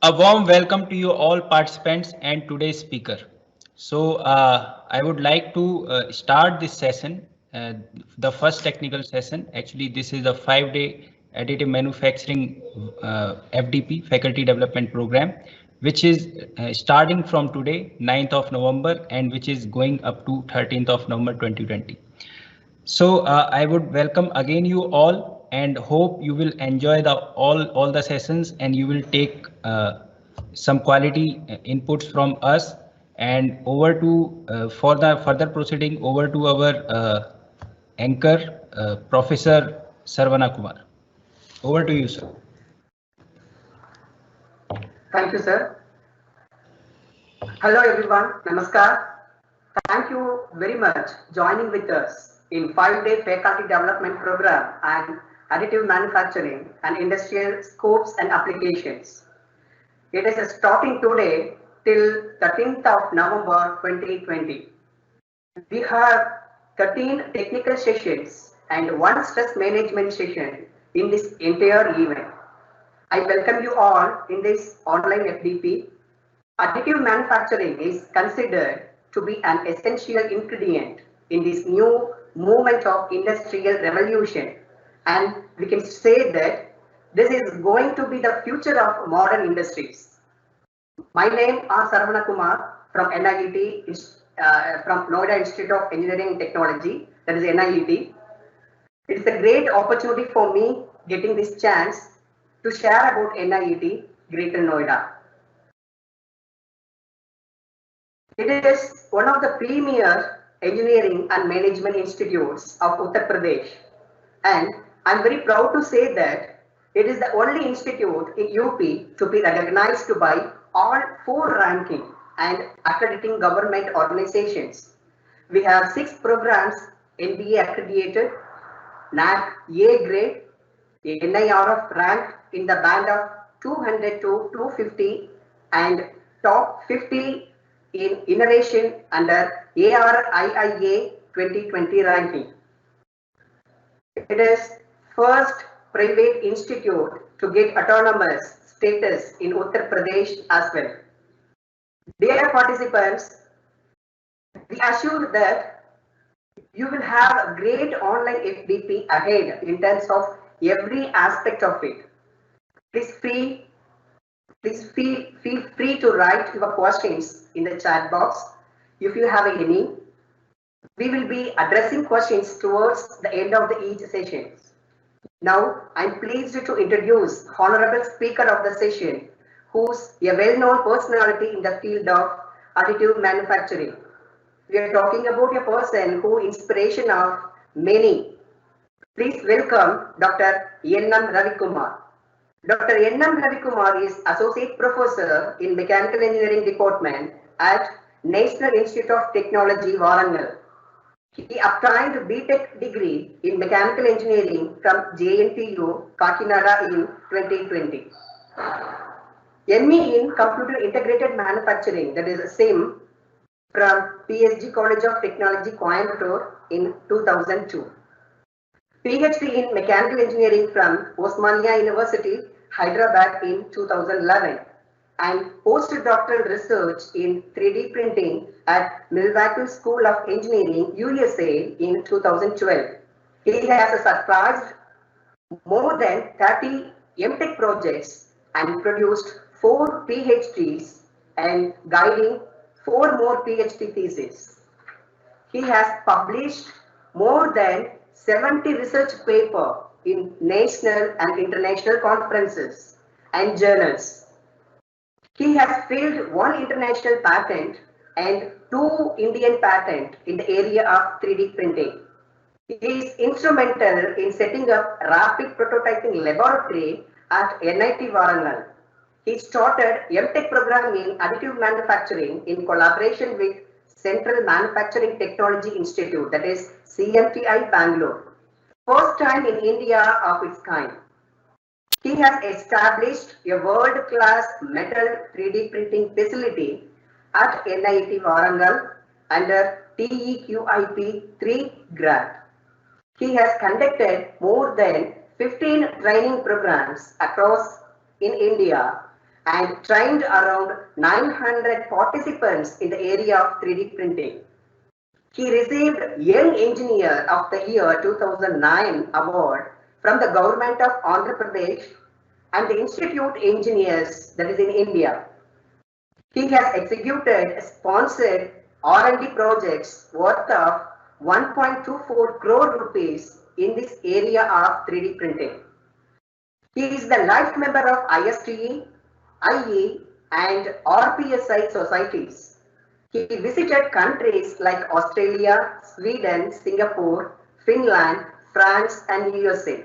A warm welcome to you all participants and today's speaker. I would like to start this session, the first technical session. Actually, this is a 5-day additive manufacturing FDP faculty development program, which is starting from today, 9th of November, and which is going up to 13th of November 2020. I would welcome again you all and hope you will enjoy the all the sessions and you will take some quality inputs from us. And over to for the further proceeding, over to our anchor, Professor Sarvana Kumar. Over to you, sir. Thank you, sir. Hello, everyone. Namaskar. Thank you very much joining with us in 5-day faculty development program and additive manufacturing and industrial scopes and applications. It is starting today till 13th of November 2020. We have 13 technical sessions and 1 stress management session in this entire event. I welcome you all in this online FDP. Additive manufacturing is considered to be an essential ingredient in this new movement of industrial revolution, and we can say that this is going to be the future of modern industries. My name is Sarvana Kumar from NIET, from Noida Institute of Engineering and Technology, that is NIET. It is a great opportunity for me getting this chance to share about NIET Greater Noida. It is one of the premier engineering and management institutes of Uttar Pradesh, and I'm very proud to say that it is the only institute in UP to be recognized by all 4 ranking and accrediting government organizations. We have 6 programs NBA accredited, NAAC A grade, NIRF ranked in the band of 200 to 250 and top 50 in innovation under ARIIA 2020 ranking. It is first private institute to get autonomous status in Uttar Pradesh as well. Dear participants, we assure that you will have a great online FDP ahead in terms of every aspect of it. Please feel free to write your questions in the chat box if you have any. We will be addressing questions towards the end of each session. Now, I'm pleased to introduce Honorable Speaker of the session, who's a well-known personality in the field of additive manufacturing. We are talking about a person who is inspiration of many. Please welcome Dr. N.M. Ravikumar. Dr. N.M. Ravikumar is Associate Professor in Mechanical Engineering Department at National Institute of Technology, Warangal. He obtained BTech degree in Mechanical Engineering from JNTU, Kakinada in 2020. ME in Computer Integrated Manufacturing, that is SIM, from PSG College of Technology, Coimbatore in 2002. PhD in Mechanical Engineering from Osmania University, Hyderabad in 2011, and postdoctoral research in 3D printing at Milwaukee School of Engineering, USA in 2012. He has surpassed more than 30 MTech projects and produced 4 PhDs and guiding 4 more PhD theses. He has published more than 70 research papers in national and international conferences and journals. He has filed 1 international patent and 2 Indian patents in the area of 3D printing. He is instrumental in setting up a rapid prototyping laboratory at NIT Warangal. He started MTech program in additive manufacturing in collaboration with Central Manufacturing Technology Institute, that is CMTI Bangalore. First time in India of its kind. He has established a world-class metal 3D printing facility at NIT Warangal under TEQIP 3 grant. He has conducted more than 15 training programs across in India and trained around 900 participants in the area of 3D printing. He received Young Engineer of the Year 2009 award from the Government of Andhra Pradesh and the Institute Engineers, that is in India. He has executed sponsored R&D projects worth of 1.24 crore rupees in this area of 3D printing. He is the life member of ISTE, IE and RPSI societies. He visited countries like Australia, Sweden, Singapore, Finland, France and USA.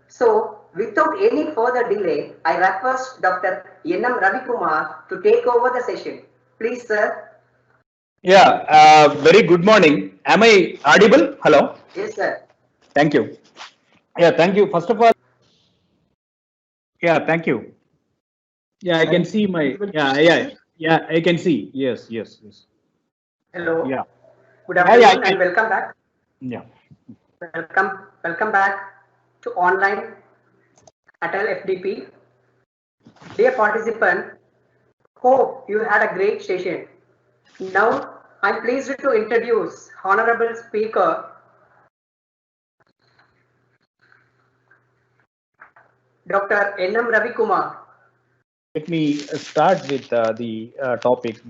So without any further delay, I request Dr. N.M. Ravikumar to take over the session. Please, sir. Yeah, very good morning. Am I audible? Hello. Yes, sir. Thank you. Yeah, thank you. First of all, yeah, thank you. Yeah, I can see my, yeah, I can see. Yes. Hello. Yeah. Good afternoon and welcome back. Yeah. Welcome back to online Atal FDP. Dear participant, hope you had a great session. Now, I'm pleased to introduce Honorable Speaker, Dr. N.M. Ravikumar. Let me start with the topic,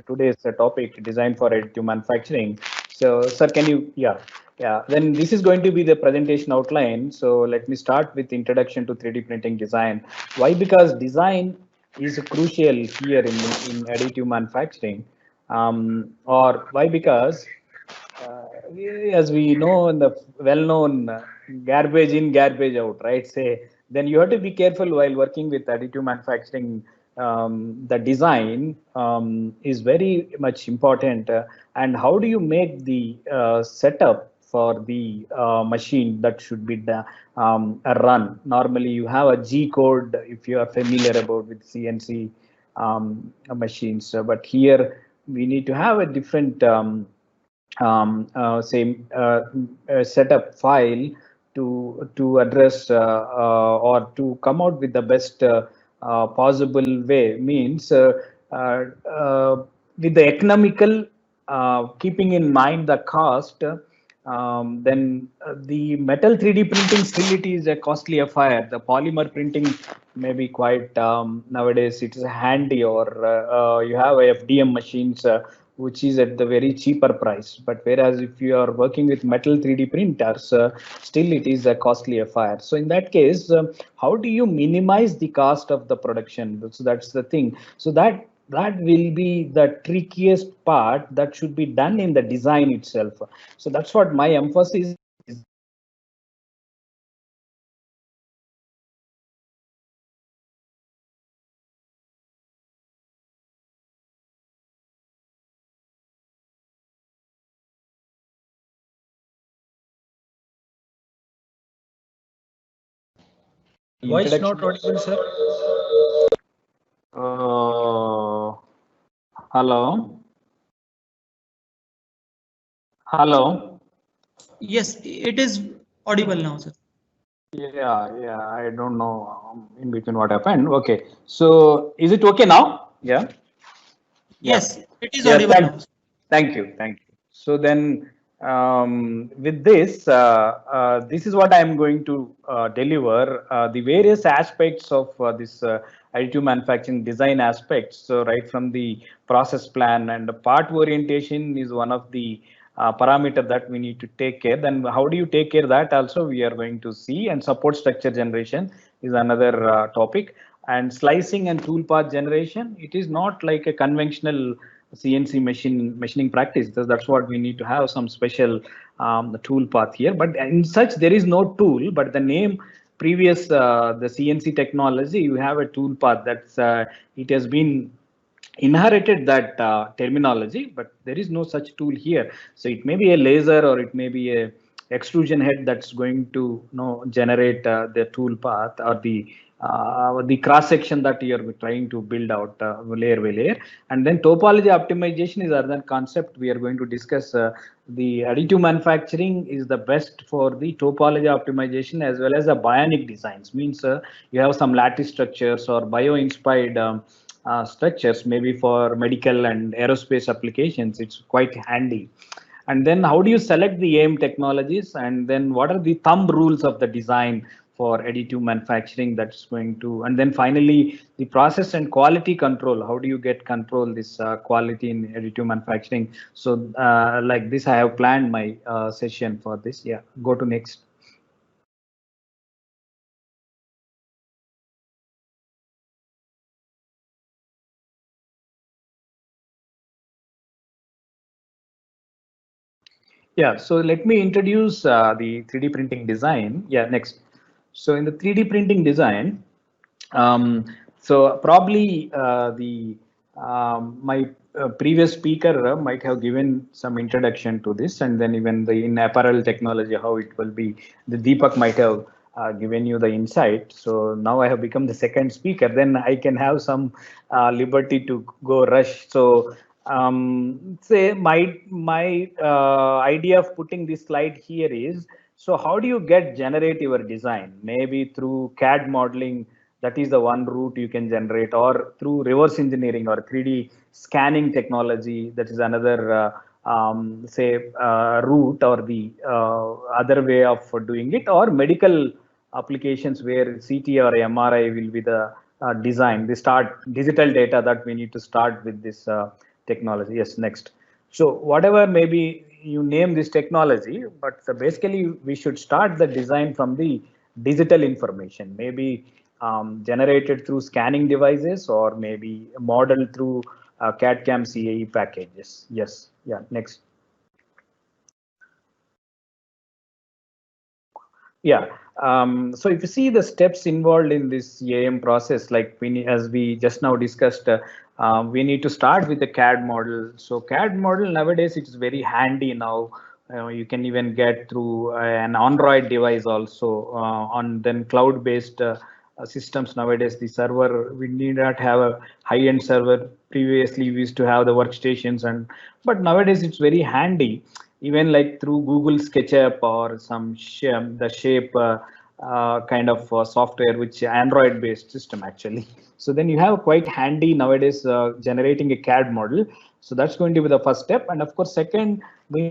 today's topic, design for additive manufacturing. So, sir, can you, yeah. Then this is going to be the presentation outline. So let me start with introduction to 3D printing design. Why? Because design is crucial here in additive manufacturing. Or why? Because as we know, in the well-known garbage in, garbage out, right? Say, then you have to be careful while working with additive manufacturing. The design is very much important. And how do you make the setup for the machine that should be run? Normally, you have a G code if you are familiar about with CNC machines. But here we need to have a different setup file to address or to come out with the best possible way. Means with the economical, keeping in mind the cost, then the metal 3D printing still it is a costly affair. The polymer printing may be quite nowadays it is handy, or you have FDM machines which is at the very cheaper price. But whereas if you are working with metal 3D printers, still it is a costly affair. So in that case, how do you minimize the cost of the production? So that's the thing. So that will be the trickiest part that should be done in the design itself. So that's what my emphasis is. Voice not audible, sir. Hello. Hello. Yes, it is audible now, sir. Yeah, I don't know in between what happened. Okay, so is it okay now? Yeah. Yes, it is audible now. Thank you. So then, with this, this is what I am going to deliver, the various aspects of this additive manufacturing design aspects. So right from the process plan and the part orientation is one of the parameter that we need to take care. Then how do you take care of that also we are going to see, and support structure generation is another topic. And slicing and tool path generation, it is not like a conventional CNC machining practice. That's what we need to have some special tool path here. But in such there is no tool, but the name previous the CNC technology, you have a tool path that's it has been inherited that terminology, but there is no such tool here. So it may be a laser or it may be a extrusion head that's going to generate the tool path or the the cross section that you are trying to build out layer by layer. And then topology optimization is another concept we are going to discuss. The additive manufacturing is the best for the topology optimization as well as the bionic designs. Means you have some lattice structures or bio-inspired structures, maybe for medical and aerospace applications. It's quite handy. And then how do you select the AIM technologies, and then what are the thumb rules of the design for additive manufacturing that's going to, and then finally the process and quality control. How do you get control this quality in additive manufacturing? So like this, I have planned my session for this. Yeah, go to next. Yeah, so let me introduce the 3D printing design. Yeah, next. So in the 3D printing design, so probably my previous speaker might have given some introduction to this, and then even the in apparel technology, how it will be. The Deepak might have given you the insight. So now I have become the second speaker. Then I can have some liberty to go rush. So say my idea of putting this slide here is, so how do you get generate your design? Maybe through CAD modeling, that is the one route you can generate, or through reverse engineering or 3D scanning technology, that is another say route, or the other way of doing it, or medical applications where CT or MRI will be the design. They start digital data that we need to start with this technology. Yes, next. So whatever maybe you name this technology, but basically we should start the design from the digital information, maybe generated through scanning devices, or maybe modeled through CAD/CAM CAE packages. Yes, yeah, next. Yeah. So if you see the steps involved in this AIM process, like as we just now discussed, we need to start with the CAD model. So CAD model nowadays, it's very handy now. You can even get through an Android device also, on then cloud-based systems nowadays. The server, we need not have a high-end server. Previously we used to have the workstations, but nowadays it's very handy, even like through Google SketchUp or some the shape kind of software, which Android based system actually. So then you have quite handy nowadays generating a CAD model. So that's going to be the first step. And of course, second, we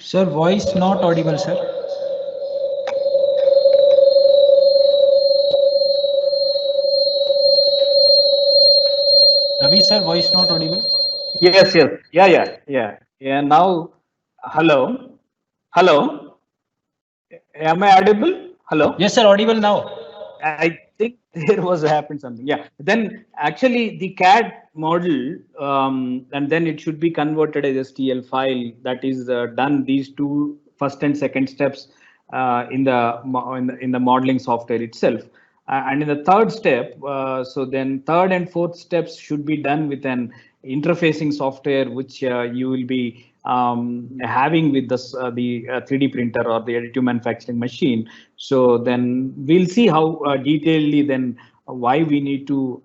Sir, voice not audible, sir. Ravi, sir, voice not audible. Yes, yes, yeah. Now, hello, hello. Am I audible? Hello. Yes, sir, audible now. I think there was happened something. Yeah. Then actually the CAD model, and then it should be converted as STL file. That is done these two first and second steps in the modeling software itself. And in the third step, so then third and fourth steps should be done with an interfacing software, which you will be having with this, the 3D printer or the additive manufacturing machine. So then we'll see how detailedly then why we need to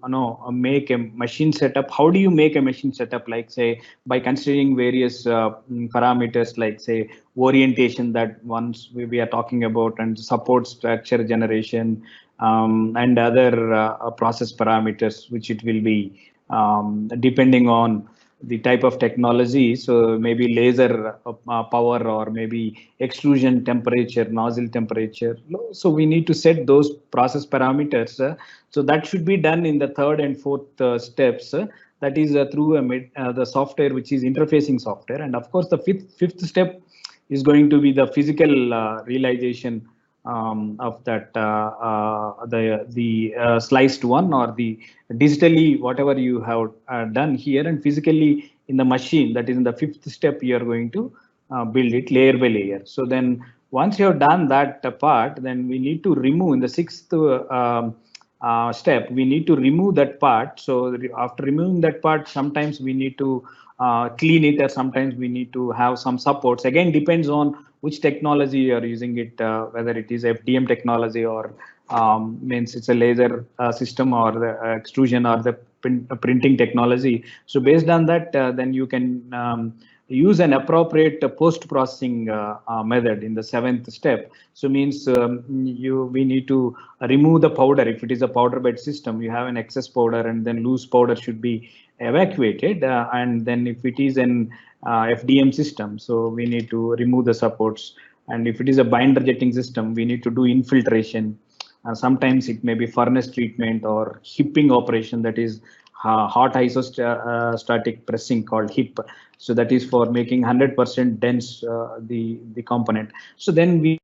make a machine setup. How do you make a machine setup? Like say by considering various parameters, like say orientation, that once we are talking about, and support structure generation, and other process parameters, which it will be depending on the type of technology. So maybe laser power, or maybe extrusion temperature, nozzle temperature. So we need to set those process parameters. So that should be done in the third and fourth steps. That is through the software, which is interfacing software. And of course, the fifth step is going to be the physical realization of that the sliced one, or the digitally whatever you have done here, and physically in the machine, that is in the fifth step, you are going to build it layer by layer. So then once you have done that part, then we need to remove in the sixth step, we need to remove that part. So after removing that part, sometimes we need to clean it, or sometimes we need to have some supports. Again, depends on which technology you are using it, whether it is FDM technology, or means it's a laser system, or the extrusion, or the printing technology. So based on that, then you can use an appropriate post-processing method in the seventh step. So means we need to remove the powder. If it is a powder bed system, you have an excess powder, and then loose powder should be evacuated. And then if it is an FDM system, so we need to remove the supports. And if it is a binder jetting system, we need to do infiltration. Sometimes it may be furnace treatment or hipping operation, that is hot isostatic pressing called HIP. So that is for making 100% dense the component. So then we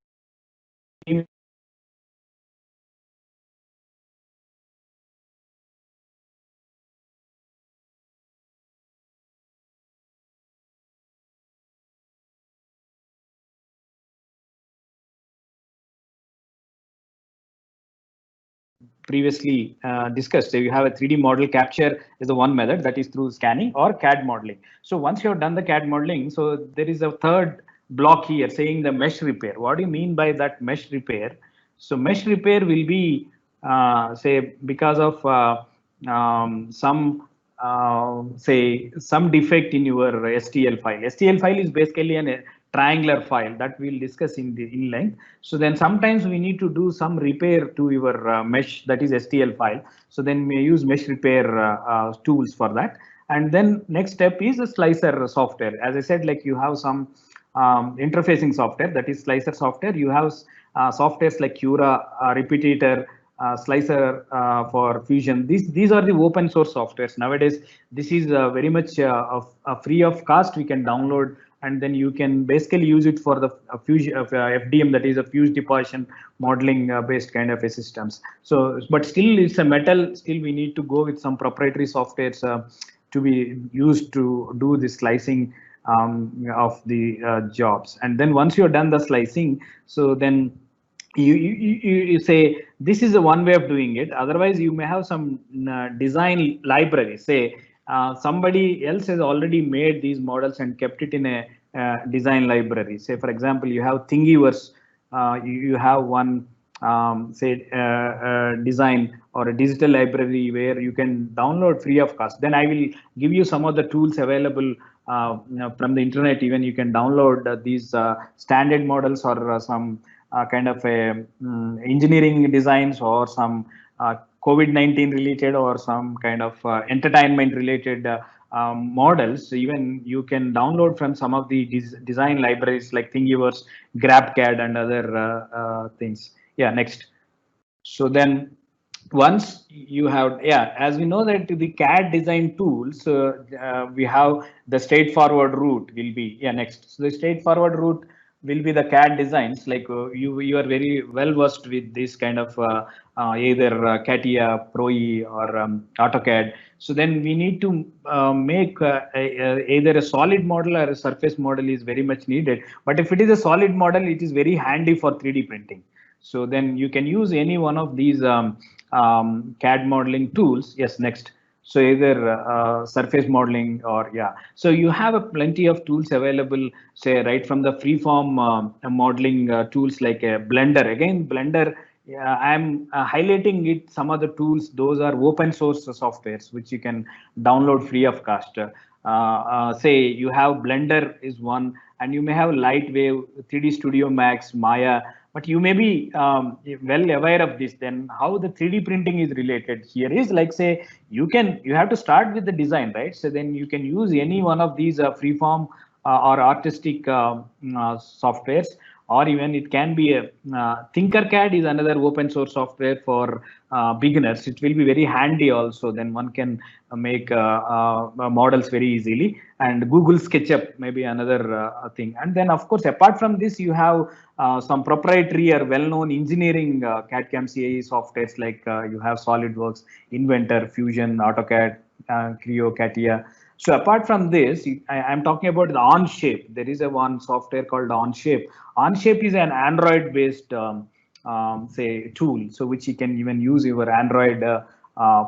previously discussed. So you have a 3D model capture is the one method, that is through scanning or CAD modeling. So once you have done the CAD modeling, so there is a third block here saying the mesh repair. What do you mean by that mesh repair? So mesh repair will be say because of some say some defect in your STL file. STL file is basically an triangular file that we'll discuss in length. So then sometimes we need to do some repair to your mesh, that is STL file. So then we use mesh repair tools for that. And then next step is a slicer software. As I said, like you have some interfacing software, that is slicer software. You have softwares like Cura, Repetitor, Slicer for Fusion. These are the open source softwares nowadays. This is very much free of cost. We can download, and then you can basically use it for the fusion FDM, that is a fused deposition modeling based kind of a systems. So, but still it's a metal. Still we need to go with some proprietary softwares to be used to do the slicing of the jobs. And then once you're done the slicing, so then you say this is a one way of doing it. Otherwise, you may have some design library. Say somebody else has already made these models and kept it in a design library. Say, for example, you have Thingiverse. You have one say design or a digital library where you can download free of cost. Then I will give you some of the tools available from the internet. Even you can download these standard models, or some kind of a engineering designs, or some COVID-19 related, or some kind of entertainment related models. Even you can download from some of the design libraries like Thingiverse, GrabCAD, and other things. Yeah, next. So then once you have, yeah, as we know that the CAD design tools, we have the straightforward route will be, yeah, next. So the straightforward route will be the CAD designs. Like you are very well versed with this kind of either CATIA, ProE, or AutoCAD. So then we need to make either a solid model or a surface model is very much needed. But if it is a solid model, it is very handy for 3D printing. So then you can use any one of these CAD modeling tools. Yes, next. So either surface modeling, or yeah. So you have a plenty of tools available, say right from the freeform modeling tools like Blender. Again, Blender, I'm highlighting it. Some of the tools, those are open source softwares which you can download free of cost. Say you have Blender is one, and you may have Lightwave, 3D Studio Max, Maya. But you may be well aware of this. Then how the 3D printing is related here is like, say, you have to start with the design, right? So then you can use any one of these freeform or artistic softwares, or even it can be a Tinkercad is another open source software for beginners. It will be very handy also. Then one can make models very easily. And Google SketchUp may be another thing. And then of course, apart from this, you have some proprietary or well-known engineering CAD/CAM CAE softwares like you have SolidWorks, Inventor, Fusion, AutoCAD, Creo, CATIA. So apart from this, I'm talking about the Onshape. There is a one software called Onshape. Onshape is an Android-based say tool, so which you can even use your Android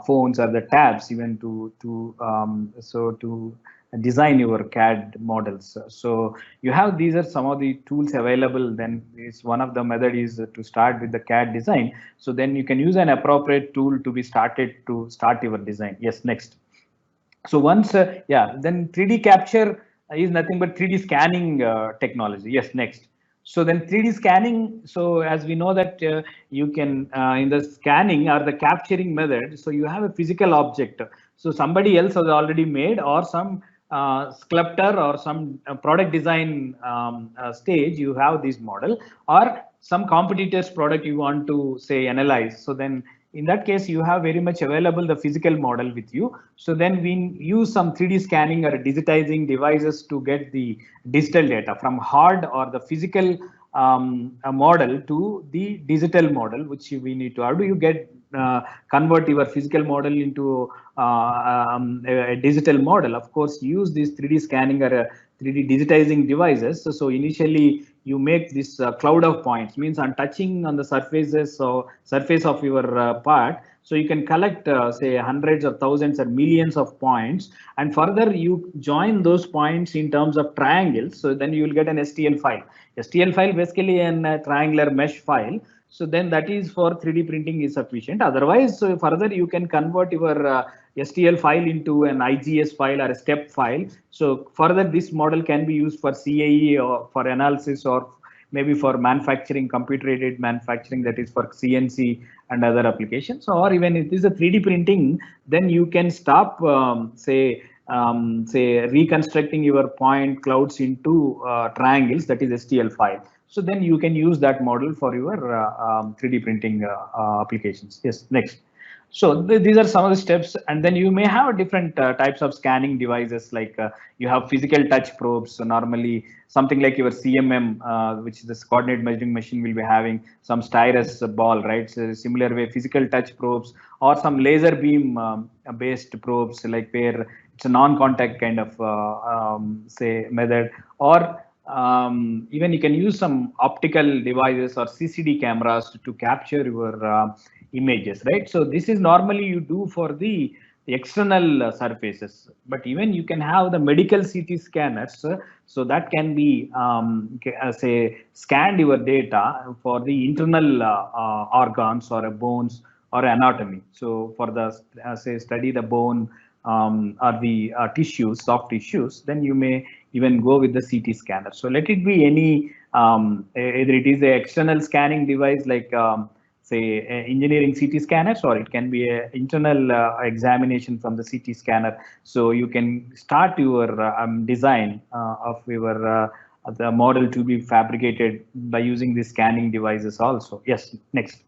phones or the tabs even to design your CAD models. So you have, these are some of the tools available. Then is one of the method is to start with the CAD design. So then you can use an appropriate tool to be started to start your design. Yes, next. So once, yeah, then 3D capture is nothing but 3D scanning technology. Yes, next. So then 3D scanning. So as we know that you can in the scanning or the capturing method. So you have a physical object. So somebody else has already made, or some sculptor or some product design stage. You have this model, or some competitor's product you want to say analyze. So then in that case, you have very much available the physical model with you. So then we use some 3D scanning or digitizing devices to get the digital data from hard or the physical model to the digital model, which we need to. How do you get convert your physical model into a digital model? Of course, use this 3D scanning or 3D digitizing devices. So initially you make this cloud of points, means on touching on the surfaces or surface of your part. So you can collect say hundreds or thousands or millions of points, and further you join those points in terms of triangles. So then you will get an STL file. STL file basically a triangular mesh file. So then that is for 3D printing is sufficient. Otherwise, so further you can convert your STL file into an IGS file or a step file. So further this model can be used for CAE or for analysis, or maybe for manufacturing, computer aided manufacturing, that is for CNC and other applications. Or even if it is a 3D printing, then you can stop say reconstructing your point clouds into triangles, that is STL file. So then you can use that model for your 3D printing applications. Yes, next. So these are some of the steps, and then you may have different types of scanning devices, like you have physical touch probes. So normally something like your CMM, which is this coordinate measuring machine, will be having some styrus ball, right? So similar way, physical touch probes, or some laser beam based probes, like where it's a non-contact kind of say method, or even you can use some optical devices or CCD cameras to capture your images, right? So this is normally you do for the external surfaces, but even you can have the medical CT scanners, so that can be say scanned your data for the internal organs or bones or anatomy. So for the say study the bone or the tissues, soft tissues, then you may even go with the CT scanner. So let it be any either it is a external scanning device like say engineering CT scanners, or it can be an internal examination from the CT scanner. So you can start your design of your the model to be fabricated by using the scanning devices also. Yes, next.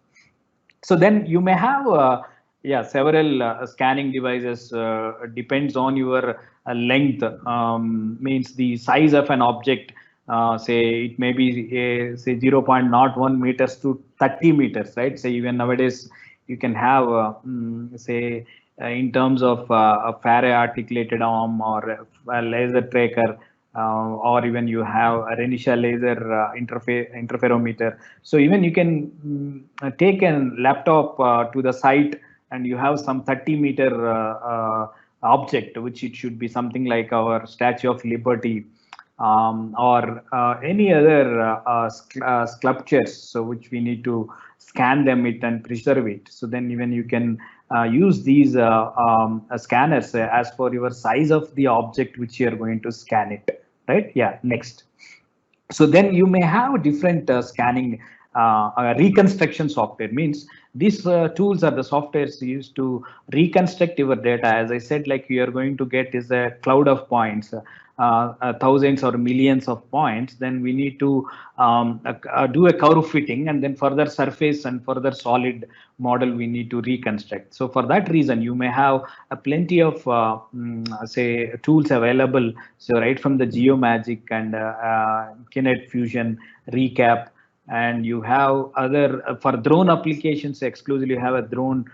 So then you may have yeah, several scanning devices. Depends on your length, means the size of an object. Say it may be say 0.01 meters to 30 meters, right? So even nowadays you can have say in terms of a Faraday articulated arm or a laser tracker, or even you have a Renisha laser interferometer. So even you can take a laptop to the site, and you have some 30-meter object, which it should be something like our Statue of Liberty, or any other sculptures, so which we need to scan them it and preserve it. So then even you can use these scanners as for your size of the object which you are going to scan it, right? Yeah, next. So then you may have different scanning reconstruction software. Means these tools are the softwares used to reconstruct your data. As I said, like you are going to get is a cloud of points, thousands or millions of points. Then we need to do a curve fitting, and then further surface and further solid model we need to reconstruct. So for that reason, you may have plenty of say tools available. So right from the Geomagick and Kinet Fusion, Recap, and you have other for drone applications exclusively have a drone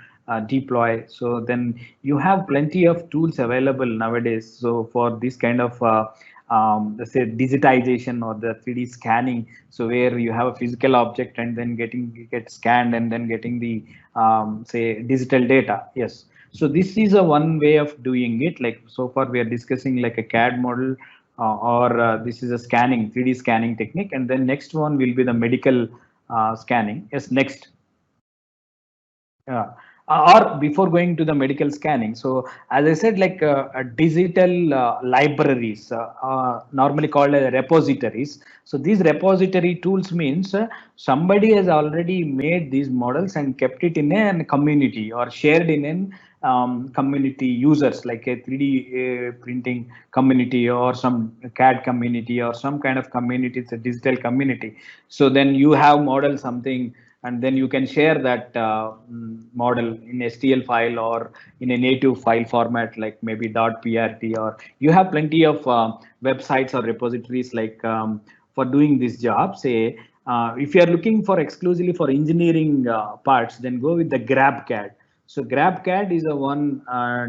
deploy. So then you have plenty of tools available nowadays. So for this kind of let's say digitization or the 3D scanning, so where you have a physical object and then get scanned and then getting the say digital data. Yes. So this is a one way of doing it. Like so far we are discussing like a CAD model, or this is a scanning 3D scanning technique, and then next one will be the medical scanning. Yes, next. Or before going to the medical scanning, so as I said, like digital libraries, normally called as repositories. So these repository tools means somebody has already made these models and kept it in a community or shared in an community users, like a 3D printing community or some CAD community or some kind of community. It's a digital community. So then you have model something, and then you can share that model in STL file or in a native file format, like maybe .prt, or you have plenty of websites or repositories like for doing this job. Say if you are looking for exclusively for engineering parts, then go with the GrabCAD. So GrabCAD is a one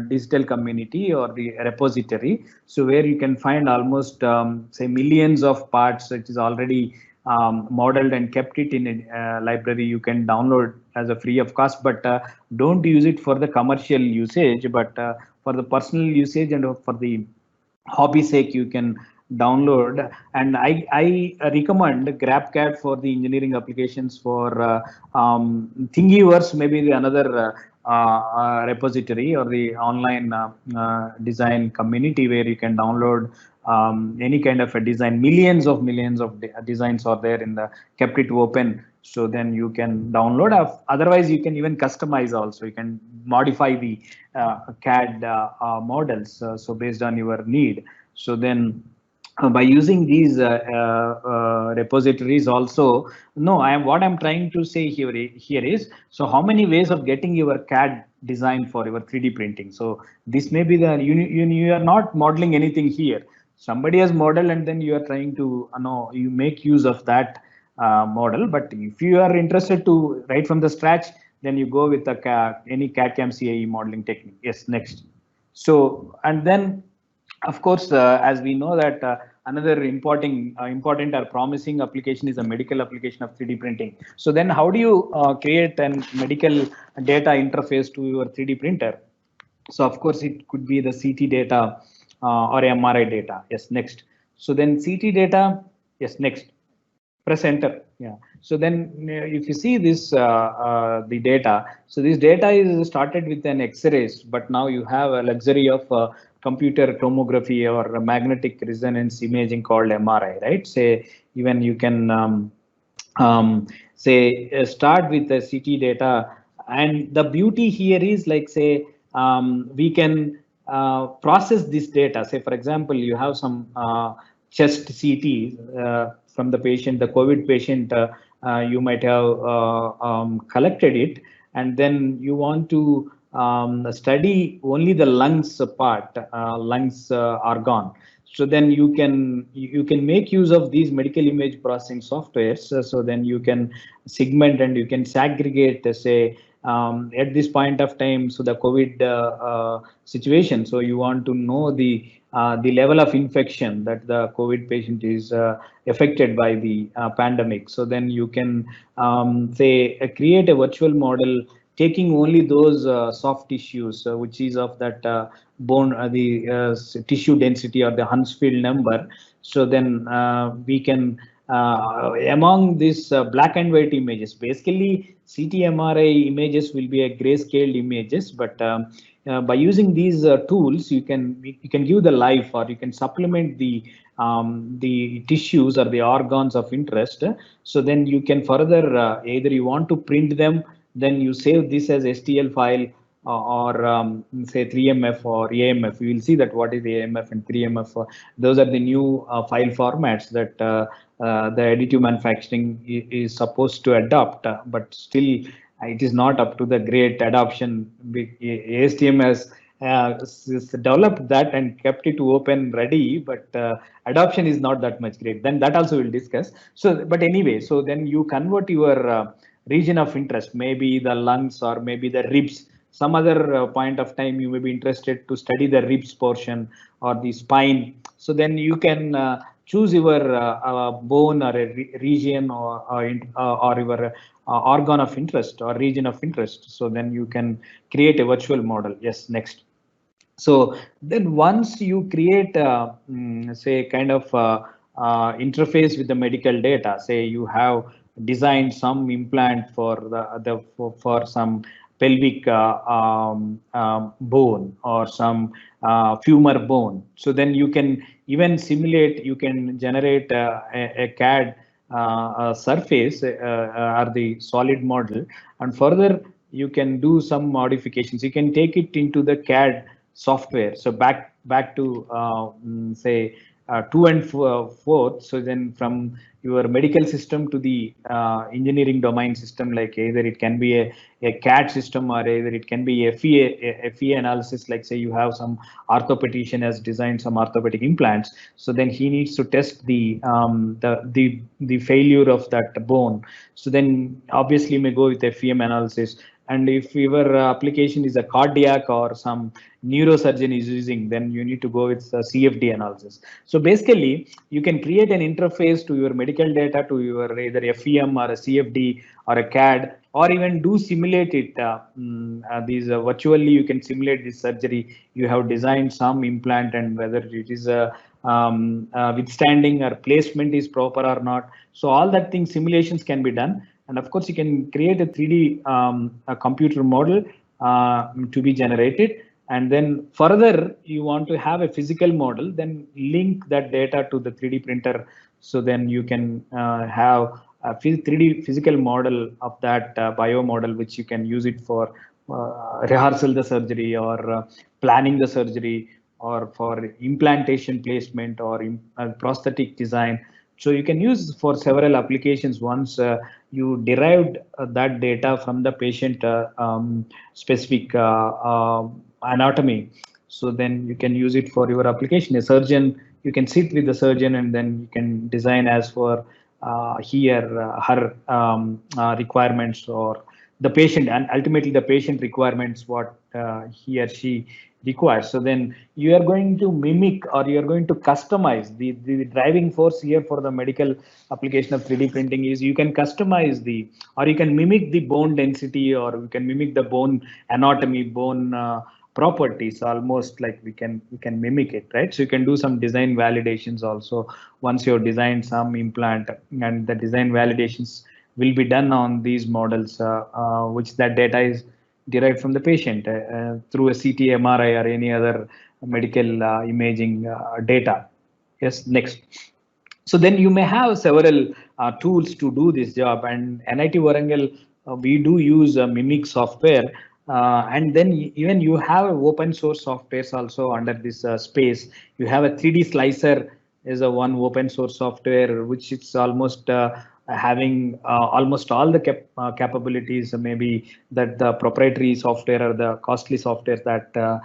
digital community or the repository. So where you can find almost say millions of parts, which is already modeled and kept it in a library. You can download as a free of cost, but don't use it for the commercial usage, but for the personal usage and for the hobby sake, you can download. And I recommend GrabCAD for the engineering applications. For Thingiverse, maybe the another repository or the online design community where you can download any kind of a design. Millions of designs are there in the kept it open. So then you can download. Otherwise, you can even customize also. You can modify the CAD models so based on your need. So then by using these repositories also, what I'm trying to say here is, so how many ways of getting your CAD design for your 3D printing. So this may be the, you are not modeling anything here. Somebody has modeled and then you are trying to, you make use of that model. But if you are interested to write from the scratch, then you go with any CAD/CAM CAE modeling technique. Yes, next. So, and then of course, as we know that another important or promising application is a medical application of 3D printing. So then how do you create a medical data interface to your 3D printer? So of course, it could be the CT data or MRI data. Yes, next. So then CT data. Yes, next. Press enter. Yeah. So then if you see this, the data, so this data is started with an X-rays, but now you have a luxury of computer tomography or magnetic resonance imaging called MRI, right? Say even you can say start with the CT data, and the beauty here is like say we can process this data. Say for example, you have some chest CT from the patient, the COVID patient, you might have collected it, and then you want to study only the lungs part, lungs are gone. So then you can make use of these medical image processing softwares. So then you can segment and you can segregate, say at this point of time, so the COVID situation. So you want to know the level of infection that the COVID patient is affected by the pandemic. So then you can say create a virtual model taking only those soft tissues, which is of that bone, the tissue density or the Hounsfield number. So then we can, among these black and white images, basically CT MRI images will be a grayscale images, but by using these tools, you can give the life, or you can supplement the the tissues or the organs of interest. So then you can further either you want to print them, then you save this as STL file or say 3MF or AMF. You will see that what is AMF and 3MF. Those are the new file formats that the additive manufacturing is supposed to adopt, but still it is not up to the great adoption. ASTM has developed that and kept it open ready, but adoption is not that much great. Then that also we'll discuss. So, but anyway, so then you convert your region of interest, maybe the lungs or maybe the ribs. Some other point of time you may be interested to study the ribs portion or the spine. So then you can choose your bone or a region or your organ of interest or region of interest. So then you can create a virtual model. Yes, next. So then once you create, say, kind of interface with the medical data, say you have designed some implant for for some pelvic bone or some femur bone. So then you can even simulate, you can generate a CAD surface or the solid model, and further you can do some modifications. You can take it into the CAD software. So back to say 2 and 4. So then from your medical system to the engineering domain system, like either it can be a CAD system or either it can be a FEA analysis, like say you have some orthopedician has designed some orthopedic implants. So then he needs to test the failure of that bone. So then obviously you may go with FEM analysis. And if your application is a cardiac or some neurosurgeon is using, then you need to go with CFD analysis. So basically, you can create an interface to your medical data to your either FEM or a CFD or a CAD, or even do simulate it. These virtually you can simulate this surgery. You have designed some implant and whether it is withstanding or placement is proper or not. So all that thing simulations can be done. And of course, you can create a 3D a computer model to be generated. And then further, you want to have a physical model, then link that data to the 3D printer. So then you can have a 3D physical model of that bio model, which you can use it for rehearsal the surgery or planning the surgery or for implantation placement or prosthetic design. So you can use for several applications once you derived that data from the patient specific anatomy. So then you can use it for your application. A surgeon, you can sit with the surgeon and then you can design as for her requirements or the patient, and ultimately the patient requirements what he or she requires. So then you are going to mimic or you are going to customize the driving force here for the medical application of 3D printing is you can customize the, or you can mimic the bone density, or you can mimic the bone anatomy, bone properties, almost like we can mimic it, right? So you can do some design validations also once you have designed some implant, and the design validations will be done on these models, which that data is derived from the patient through a CT, MRI, or any other medical imaging data. Yes, next. So then you may have several tools to do this job, and NIT Warangal, we do use Mimic software, and then even you have open source softwares also under this space. You have a 3D Slicer is a one open source software, which it's almost having almost all the capabilities, maybe that the proprietary software or the costly software that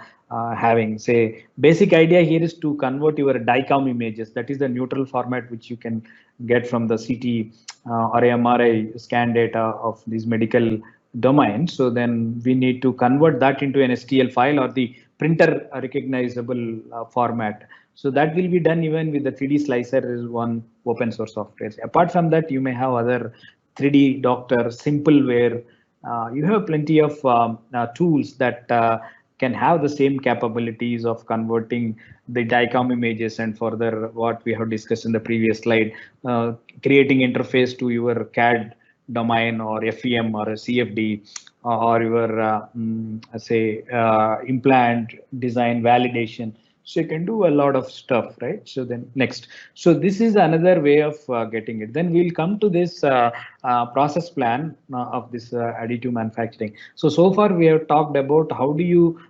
having. Say, basic idea here is to convert your DICOM images, that is the neutral format which you can get from the CT or MRI scan data of these medical domains. So then we need to convert that into an STL file or the printer recognizable format. So that will be done even with the 3D Slicer is one open source software. Apart from that, you may have other 3D Doctor, Simpleware. You have plenty of tools that can have the same capabilities of converting the DICOM images, and further what we have discussed in the previous slide, creating interface to your CAD domain or FEM or a CFD or your say implant design validation. So you can do a lot of stuff, right? So then next, so this is another way of getting it. Then we'll come to this process plan of this additive manufacturing. So far we have talked about how do you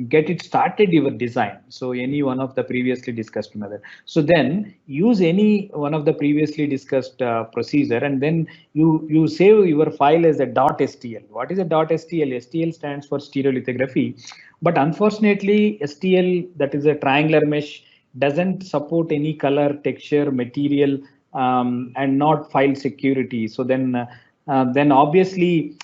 get it started, your design. So any one of the previously discussed method. So then use any one of the previously discussed procedure, and then you save your file as a .stl. What is a .stl? STL stands for stereolithography. But unfortunately, STL, that is a triangular mesh, doesn't support any color, texture, material, and not file security. So then obviously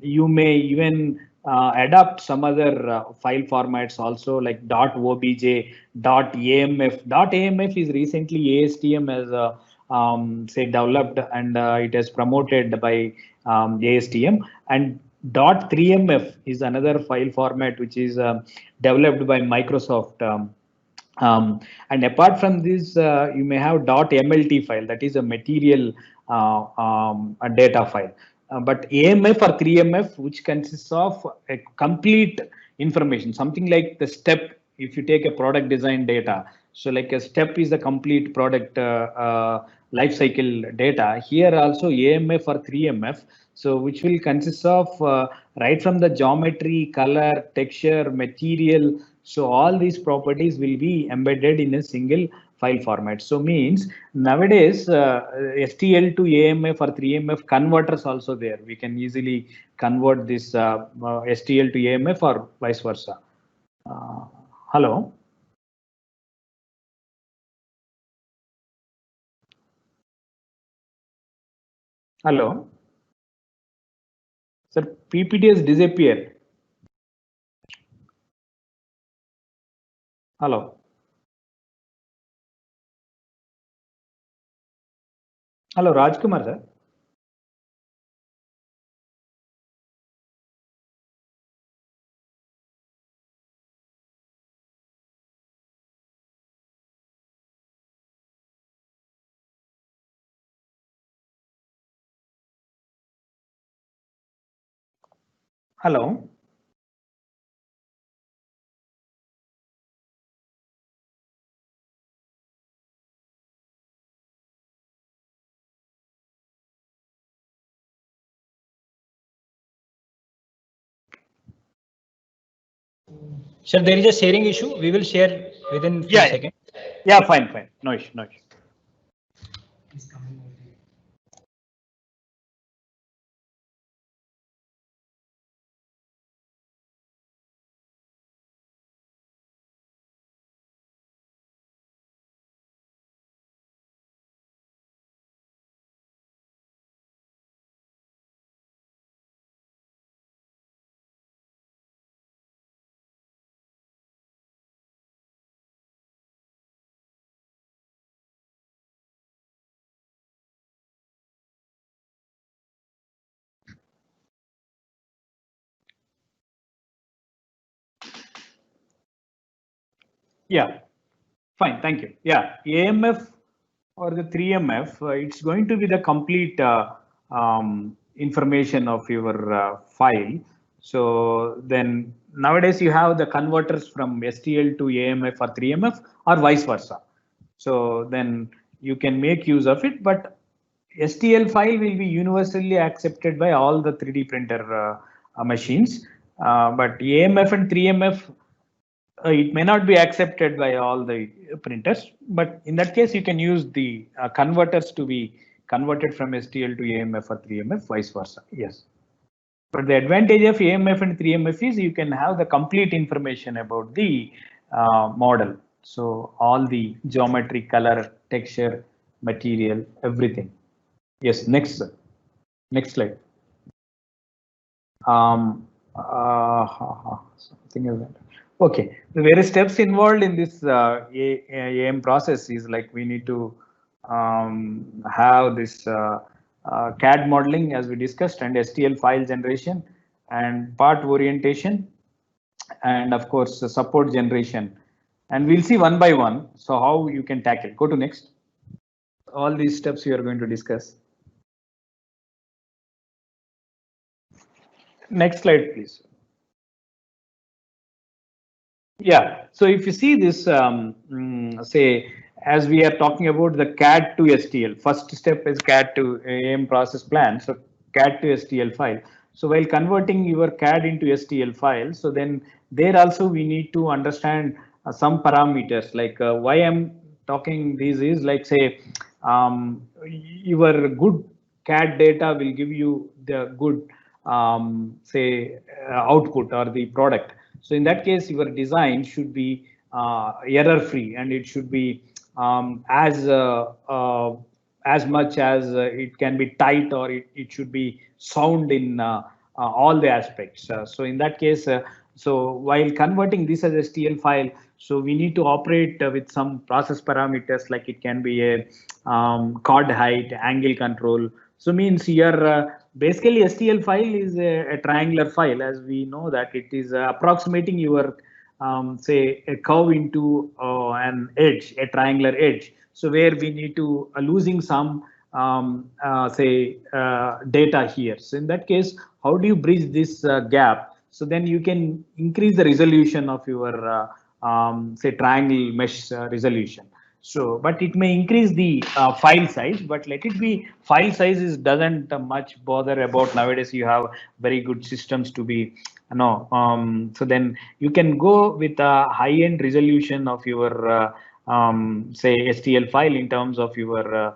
you may even adapt some other file formats also, like .obj, .amf. .amf is recently ASTM as say developed, and it is promoted by ASTM, and .3mf is another file format which is developed by Microsoft. And apart from this, you may have .mlt file, that is a material a data file. But AMF or 3MF, which consists of a complete information, something like the step. If you take a product design data, so like a step is the complete product life cycle data. Here also AMF or 3MF, so which will consist of right from the geometry, color, texture, material. So all these properties will be embedded in a single file format. So means nowadays STL to AMF or 3MF converters also there. We can easily convert this STL to AMF or vice versa. Hello. Hello. Sir, PPT has disappeared. Hello. Hello, Rajkumar sir. Hello. Sir, there is a sharing issue. We will share within few seconds. Yeah, fine. No issue. Yeah, fine. Thank you. Yeah, AMF or the 3MF, it's going to be the complete information of your file. So then nowadays you have the converters from STL to AMF or 3MF or vice versa. So then you can make use of it, but STL file will be universally accepted by all the 3D printer machines. But AMF and 3MF, it may not be accepted by all the printers, but in that case, you can use the converters to be converted from STL to AMF or 3MF, vice versa. Yes. But the advantage of AMF and 3MF is you can have the complete information about the model. So all the geometry, color, texture, material, everything. Yes, next slide. Something else. Okay, the various steps involved in this AM process is like we need to have this CAD modeling as we discussed, and STL file generation, and part orientation, and of course support generation. And we'll see one by one. So how you can tackle. Go to next. All these steps we are going to discuss. Next slide, please. Yeah. So if you see this, say, as we are talking about the CAD to STL, first step is CAD to AM process plan. So CAD to STL file. So while converting your CAD into STL file, so then there also we need to understand some parameters. Like why I'm talking these is like, say, your good CAD data will give you the good, say, output or the product. So in that case, your design should be error free, and it should be as much as it can be tight, or it should be sound in all the aspects. So in that case, so while converting this as STL file, so we need to operate with some process parameters, like it can be a chord height, angle control. So means here basically STL file is a triangular file, as we know that it is approximating your say a curve into an edge, a triangular edge. So where we need to losing some say data here. So in that case, how do you bridge this gap? So then you can increase the resolution of your say triangle mesh resolution. So, but it may increase the file size, but let it be file sizes doesn't much bother about nowadays. You have very good systems to be, so then you can go with a high end resolution of your say STL file in terms of your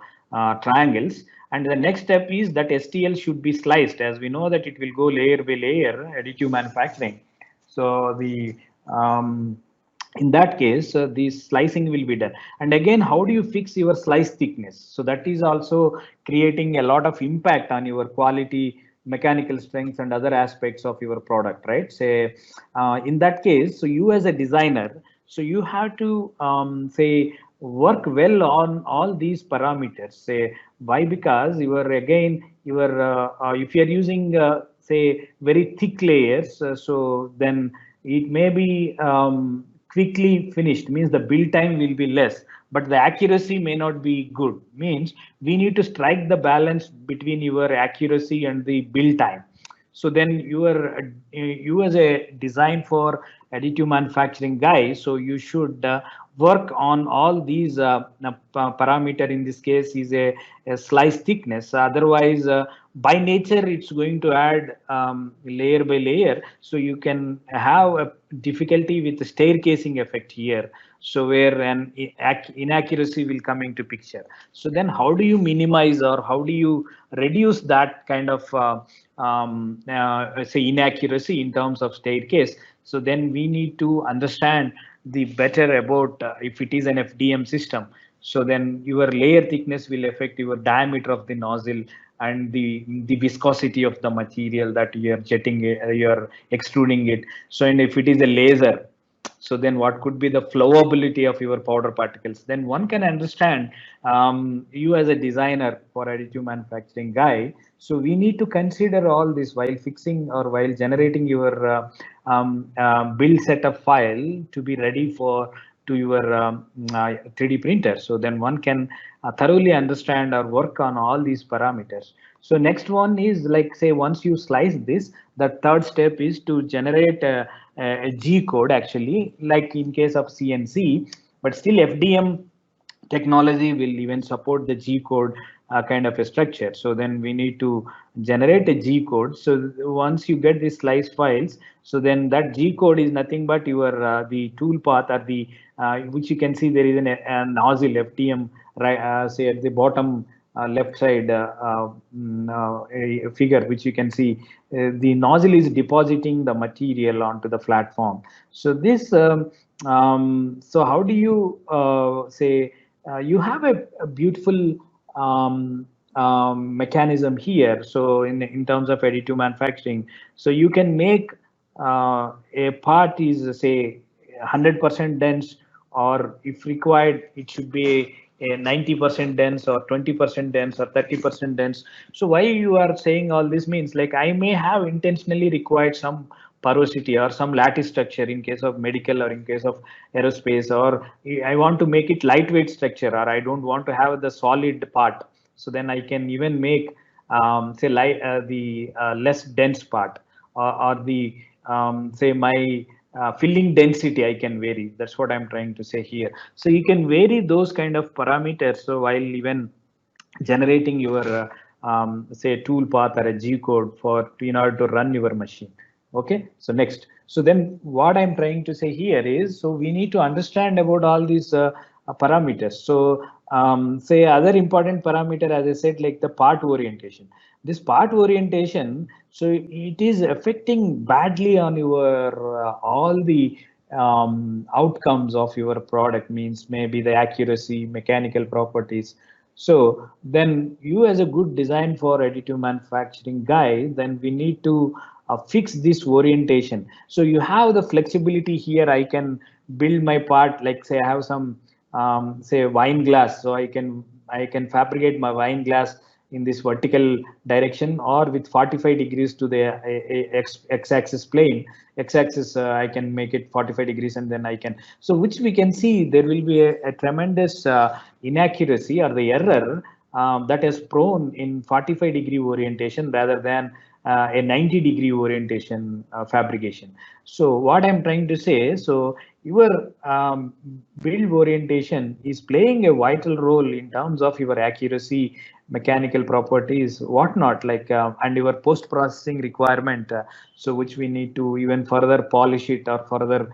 triangles. And the next step is that STL should be sliced, as we know that it will go layer by layer additive manufacturing. So the in that case, the slicing will be done. And again, how do you fix your slice thickness? So that is also creating a lot of impact on your quality, mechanical strengths, and other aspects of your product, right? Say, in that case, so you as a designer, so you have to say work well on all these parameters. Say why? Because you are again your if you are using say very thick layers, so then it may be quickly finished, means the build time will be less, but the accuracy may not be good, means we need to strike the balance between your accuracy and the build time. So then you as a design for additive manufacturing guy, so you should work on all these parameter. In this case is a slice thickness, otherwise by nature it's going to add layer by layer, so you can have a difficulty with the staircasing effect here, so where an inaccuracy will come into picture. So then how do you minimize, or how do you reduce that kind of say inaccuracy in terms of staircase? So then we need to understand the better about if it is an FDM system. So then your layer thickness will affect your diameter of the nozzle, and the viscosity of the material that you are jetting, you are extruding it. So and if it is a laser, so then what could be the flowability of your powder particles? Then one can understand, you as a designer for additive manufacturing guy, so we need to consider all this while fixing or while generating your build setup file to be ready for to your 3D printer. So then one can thoroughly understand or work on all these parameters. So next one is like, say, once you slice this, the third step is to generate a G code, actually, like in case of CNC, but still FDM technology will even support the G code kind of a structure. So then we need to generate a G code. So once you get the slice files, so then that G code is nothing but your the tool path, or the which you can see there is a nozzle FDM, right, say at the bottom left side a figure, which you can see the nozzle is depositing the material onto the platform. So this so how do you say you have a beautiful mechanism here. So in terms of additive manufacturing, so you can make a part is say 100% dense, or if required it should be a 90% dense, or 20% dense, or 30% dense. So why you are saying all this means, like I may have intentionally required some porosity or some lattice structure in case of medical, or in case of aerospace, or I want to make it lightweight structure, or I don't want to have the solid part. So then I can even make say the less dense part, or the say my filling density I can vary. That's what I'm trying to say here. So you can vary those kind of parameters. So while even generating your say tool path or a G code for in order to run your machine. Okay, so next. So then what I'm trying to say here is, so we need to understand about all these parameters. So say other important parameter, as I said, like the part orientation. This part orientation, so it is affecting badly on your all the outcomes of your product, means maybe the accuracy, mechanical properties. So then you, as a good design for additive manufacturing guy, then we need to fix this orientation. So you have the flexibility here. I can build my part, like say I have some say wine glass, so I can fabricate my wine glass in this vertical direction or with 45 degrees to the x-axis plane. X-axis I can make it 45 degrees, and then I can, so which we can see there will be a tremendous inaccuracy or the error that is prone in 45-degree orientation rather than a 90-degree orientation fabrication. So what I'm trying to say, so your build orientation is playing a vital role in terms of your accuracy, mechanical properties, whatnot, like and your post-processing requirement. So which we need to even further polish it or further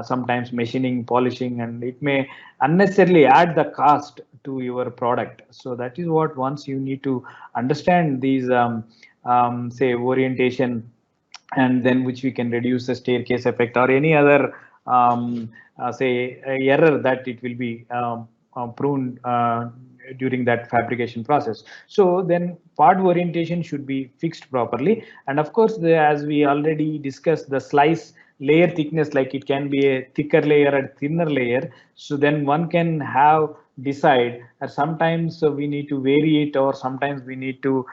sometimes machining, polishing, and it may unnecessarily add the cost to your product. So that is what once you need to understand these say orientation, and then which we can reduce the staircase effect or any other say error that it will be prone during that fabrication process. So then part orientation should be fixed properly, and of course as we already discussed, the slice layer thickness, like it can be a thicker layer and thinner layer. So then one can have decide, or sometimes we need to vary it, or sometimes we need to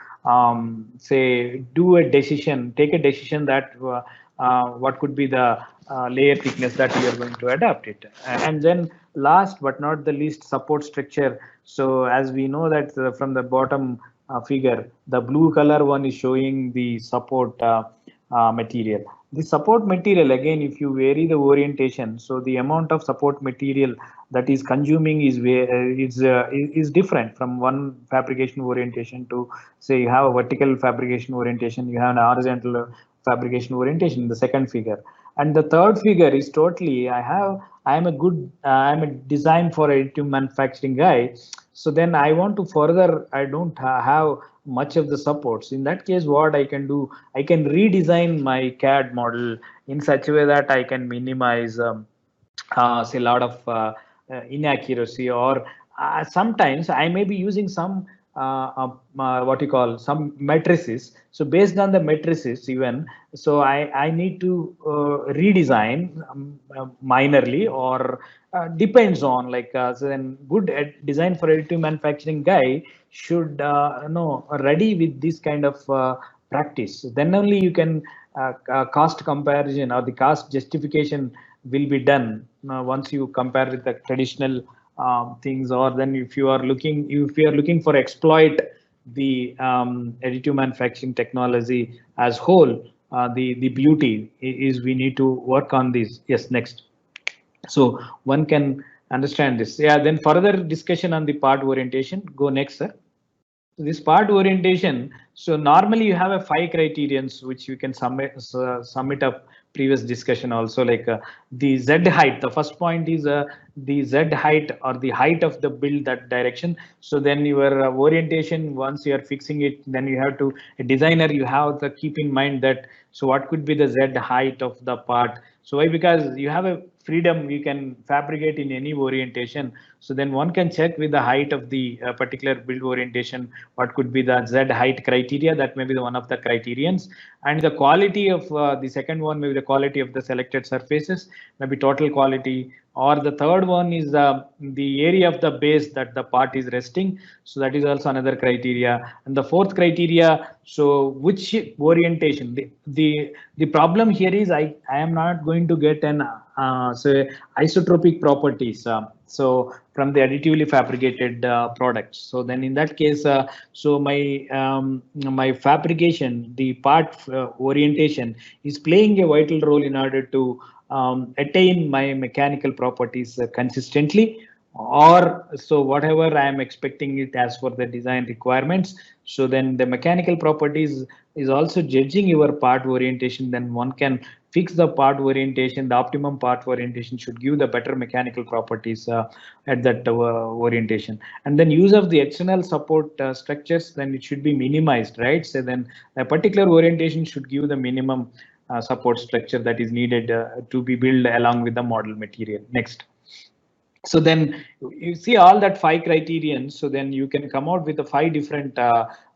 say do a decision, take a decision that what could be the layer thickness that we are going to adapt it. And then last but not the least, support structure. So as we know that from the bottom figure, the blue color one is showing the support material. The support material, again, if you vary the orientation, so the amount of support material that is consuming is different from one fabrication orientation to, say, you have a vertical fabrication orientation, you have an horizontal fabrication orientation in the second figure. And the third figure is totally, I'm a design for additive manufacturing guy. So then I want to further, I don't have much of the supports. In that case, what I can do, I can redesign my CAD model in such a way that I can minimize say a lot of inaccuracy, or sometimes I may be using some what you call some matrices. So based on the matrices even, so I need to redesign minorly, or depends on, like so then good design for additive manufacturing guy should know ready with this kind of practice. Then only you can cost comparison or the cost justification will be done once you compare with the traditional things. Or then if you are looking for exploit the additive manufacturing technology as whole, the beauty is we need to work on this. Yes, next. So one can understand this. Yeah, then further discussion on the part orientation. Go next, sir. So this part orientation, so normally you have a 5 criterions which you can sum it up previous discussion also, like the Z height. The first point is the Z height, or the height of the build, that direction. So then your orientation, once you are fixing it, then you have to, a designer, you have to keep in mind that, so what could be the Z height of the part. So why? Because you have a freedom, you can fabricate in any orientation. So then one can check with the height of the particular build orientation, what could be the Z height criteria. That may be the one of the criterions. And the quality of the second one, maybe the quality of the selected surfaces, maybe total quality. Or the third one is the area of the base that the part is resting. So that is also another criteria. And the fourth criteria, so which orientation. The problem here is I am not going to get an say isotropic properties. So from the additively fabricated products. So then in that case, so my fabrication, the part orientation is playing a vital role in order to attain my mechanical properties consistently, or so whatever I am expecting it as for the design requirements. So then the mechanical properties is also judging your part orientation. Then one can fix the part orientation. The optimum part orientation should give the better mechanical properties at that orientation. And then use of the external support structures, then it should be minimized, right? So then a particular orientation should give the minimum support structure that is needed to be built along with the model material. Next. So then you see all that 5 criterions. So then you can come out with the 5 different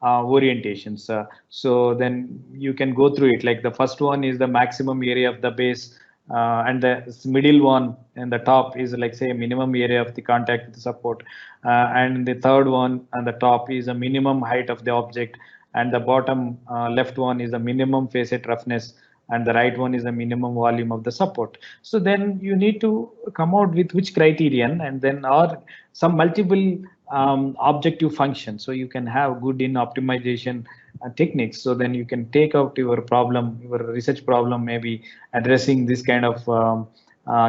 orientations. So then you can go through it. Like the first one is the maximum area of the base, and the middle one and the top is like say minimum area of the contact with the support, and the third one and the top is a minimum height of the object, and the bottom left one is the minimum facet roughness, and the right one is the minimum volume of the support. So then you need to come out with which criterion, and then or some multiple objective functions. So you can have good in optimization techniques. So then you can take out your problem, your research problem, maybe addressing this kind of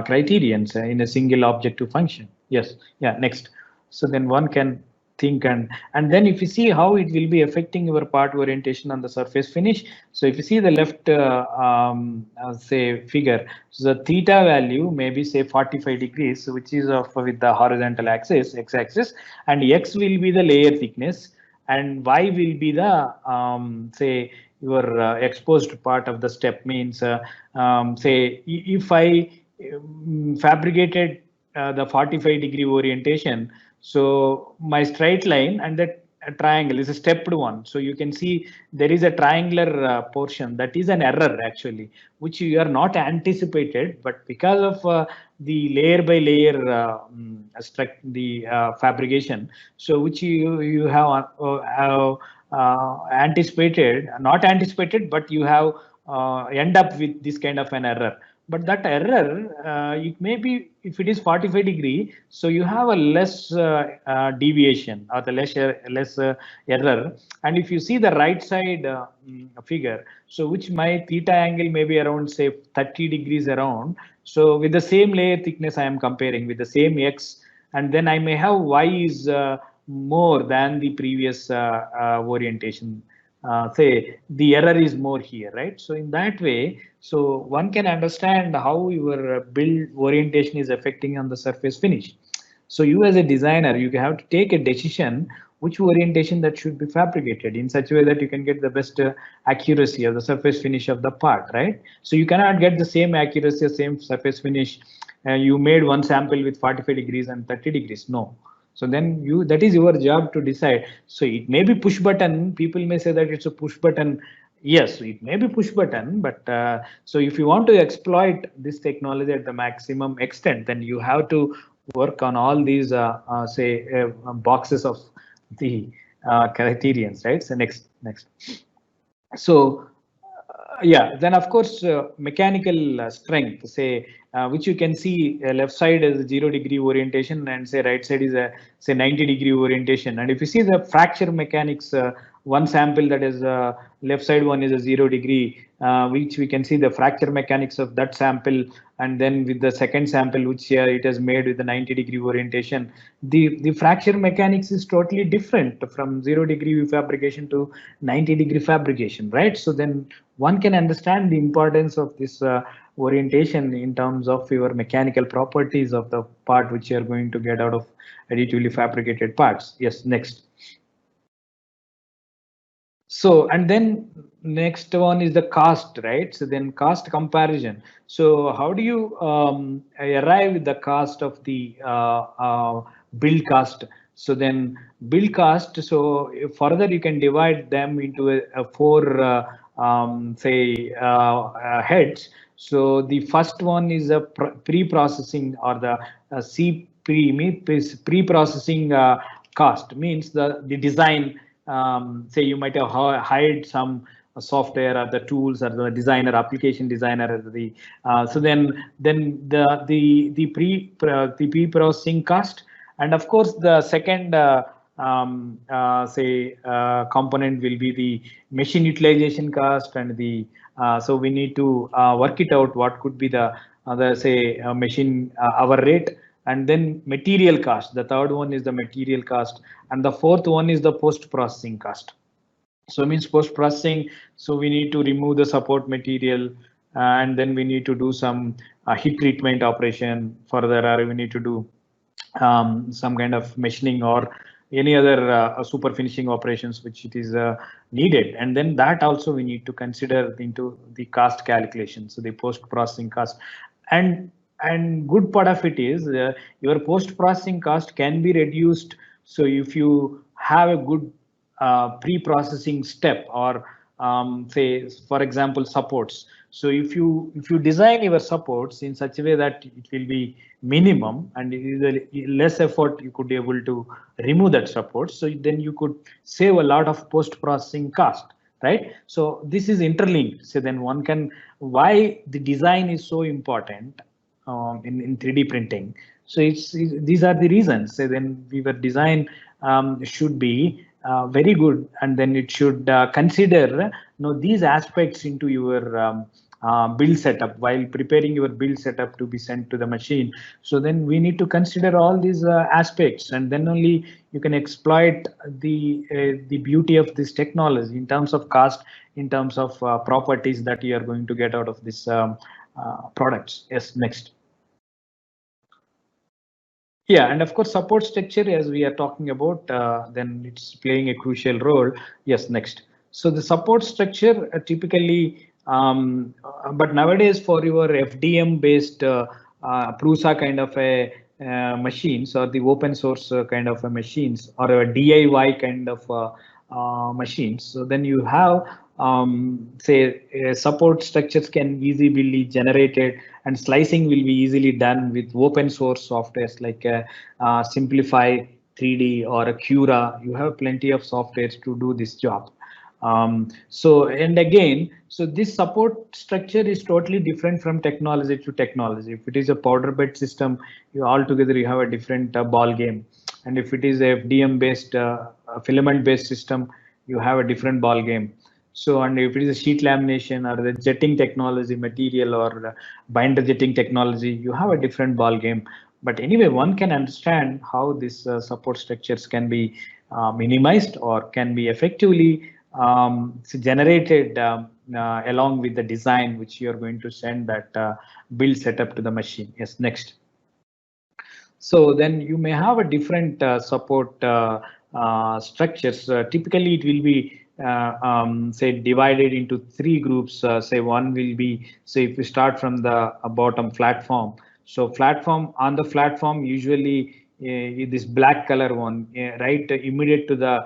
criterions in a single objective function. Yes. Yeah. Next. So then one can think, and then if you see how it will be affecting your part orientation on the surface finish. So if you see the left say figure, so the theta value may be say 45 degrees, which is of with the horizontal axis, x-axis, and x will be the layer thickness, and y will be the say your exposed part of the step. Means say if I fabricated the 45-degree orientation, so my straight line and that triangle is a stepped one. So you can see there is a triangular portion that is an error actually, which you are not anticipated, but because of the layer by layer fabrication, so which you have anticipated, not anticipated, but you have end up with this kind of an error. But that error, it may be if it is 45 degree, so you have a less deviation or the less error. And if you see the right side figure, so which my theta angle may be around say 30 degrees around. So with the same layer thickness, I am comparing with the same x, and then I may have y is more than the previous orientation. Say the error is more here, right? So in that way, so one can understand how your build orientation is affecting on the surface finish. So you as a designer, you have to take a decision which orientation that should be fabricated in such a way that you can get the best accuracy of the surface finish of the part, right? So you cannot get the same accuracy, same surface finish. You made one sample with 45 degrees and 30 degrees. No. So then that is your job to decide. So it may be push button. People may say that it's a push button. Yes, it may be push button, but so if you want to exploit this technology at the maximum extent, then you have to work on all these say boxes of the criterions, right? So next. So yeah, then of course mechanical strength, say which you can see left side is 0 degree orientation and say right side is a say 90 degree orientation. And if you see the fracture mechanics, one sample that is left side one is a 0 degree, which we can see the fracture mechanics of that sample, and then with the second sample which it has made with the 90 degree orientation, the fracture mechanics is totally different from 0 degree fabrication to 90 degree fabrication, right? So then one can understand the importance of this orientation in terms of your mechanical properties of the part which you are going to get out of additively fabricated parts. Yes, next. So, and then next one is the cost, right? So then cost comparison. So how do you arrive at the cost of the build cost? So then build cost, so further you can divide them into a 4 say heads. So the first one is a pre-processing or the pre-processing cost, means the design. Say you might have hired some software or the tools or the designer, application designer, or the so then the pre-processing cost, and of course the second say component will be the machine utilization cost, and the so we need to work it out what could be the the say machine hour rate, and then material cost. The third one is the material cost, and the fourth one is the post processing cost. So means post processing, so we need to remove the support material, and then we need to do some heat treatment operation further, or we need to do some kind of machining or any other super finishing operations which it is needed, and then that also we need to consider into the cost calculation, so the post processing cost. And good part of it is your post processing cost can be reduced. So if you have a good pre-processing step, or say for example supports, so if you design your supports in such a way that it will be minimum and it is a less effort, you could be able to remove that support, so then you could save a lot of post processing cost, right? So this is interlinked. So then one can, why the design is so important in 3D printing. So these are the reasons. So then your design should be very good, and then it should consider these aspects into your build setup while preparing your build setup to be sent to the machine. So then we need to consider all these aspects, and then only you can exploit the beauty of this technology in terms of cost, in terms of properties that you are going to get out of this products. Yes, next. Yeah, and of course support structure, as we are talking about, then it's playing a crucial role. Yes, next. So the support structure typically, but nowadays for your FDM based Prusa kind of a machines, or the open source kind of a machines, or a DIY kind of machines, so then you have say support structures can easily be generated, and slicing will be easily done with open source softwares like Simplify 3D or a Cura. You have plenty of softwares to do this job. So, and again, so this support structure is totally different from technology to technology. If it is a powder bed system, you altogether you have a different ball game. And if it is a FDM based filament based system, you have a different ball game. So, and if it is a sheet lamination or the jetting technology material or binder jetting technology, you have a different ball game. But anyway, one can understand how these support structures can be minimized or can be effectively generated along with the design which you are going to send that build setup to the machine. Yes, next. So then you may have a different support structures. Typically, it will be say divided into three groups. Say one will be, say if we start from the bottom platform. So platform, on the platform usually this black color one, right, immediate to the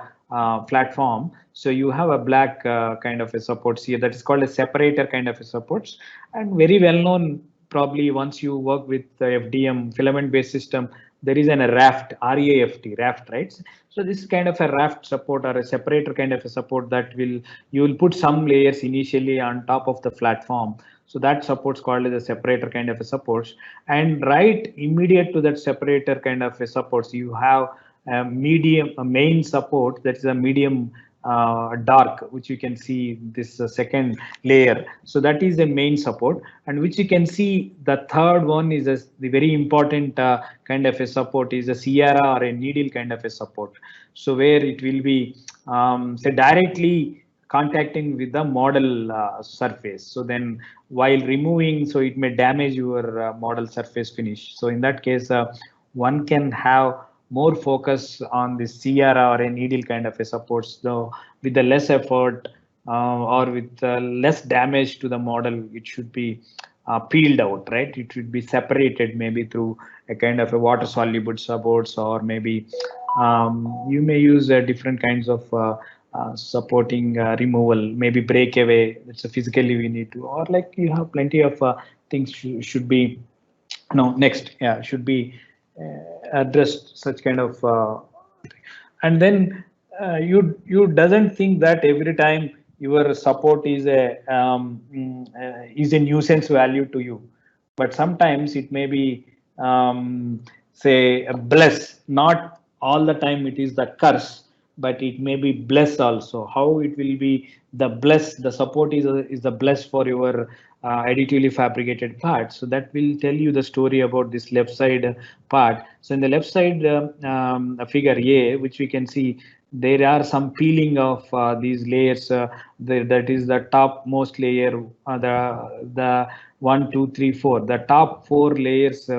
platform. So you have a black kind of a supports here that is called a separator kind of a supports, and very well known. Probably once you work with the FDM filament based system, there is a raft, raft, right? So this is kind of a raft support or a separator kind of a support that you will put some layers initially on top of the platform. So that support's called as a separator kind of a supports. And right immediate to that separator kind of a supports, you have a main support, that is a medium dark, which you can see this second layer. So that is the main support, and which you can see the third one is the very important kind of a support is a Sierra or a needle kind of a support. So where it will be say directly contacting with the model surface. So then while removing, so it may damage your model surface finish. So in that case, one can have more focus on the Sierra or a needle kind of a supports, though with the less effort or with less damage to the model, it should be peeled out, right? It should be separated maybe through a kind of a water soluble supports, or maybe you may use different kinds of supporting removal, maybe breakaway. It's a physically we need to, or like you have plenty of things should be, no, next, yeah, should be addressed such kind of and then you doesn't think that every time your support is a nuisance value to you, but sometimes it may be say a bless. Not all the time it is the curse, but it may be bless also. How it will be the bless, the support is the bless for your additively fabricated part. So that will tell you the story about this left side part. So in the left side figure A, which we can see, there are some peeling of these layers. That is the topmost layer, the 1, 2, 3, 4. The top 4 layers,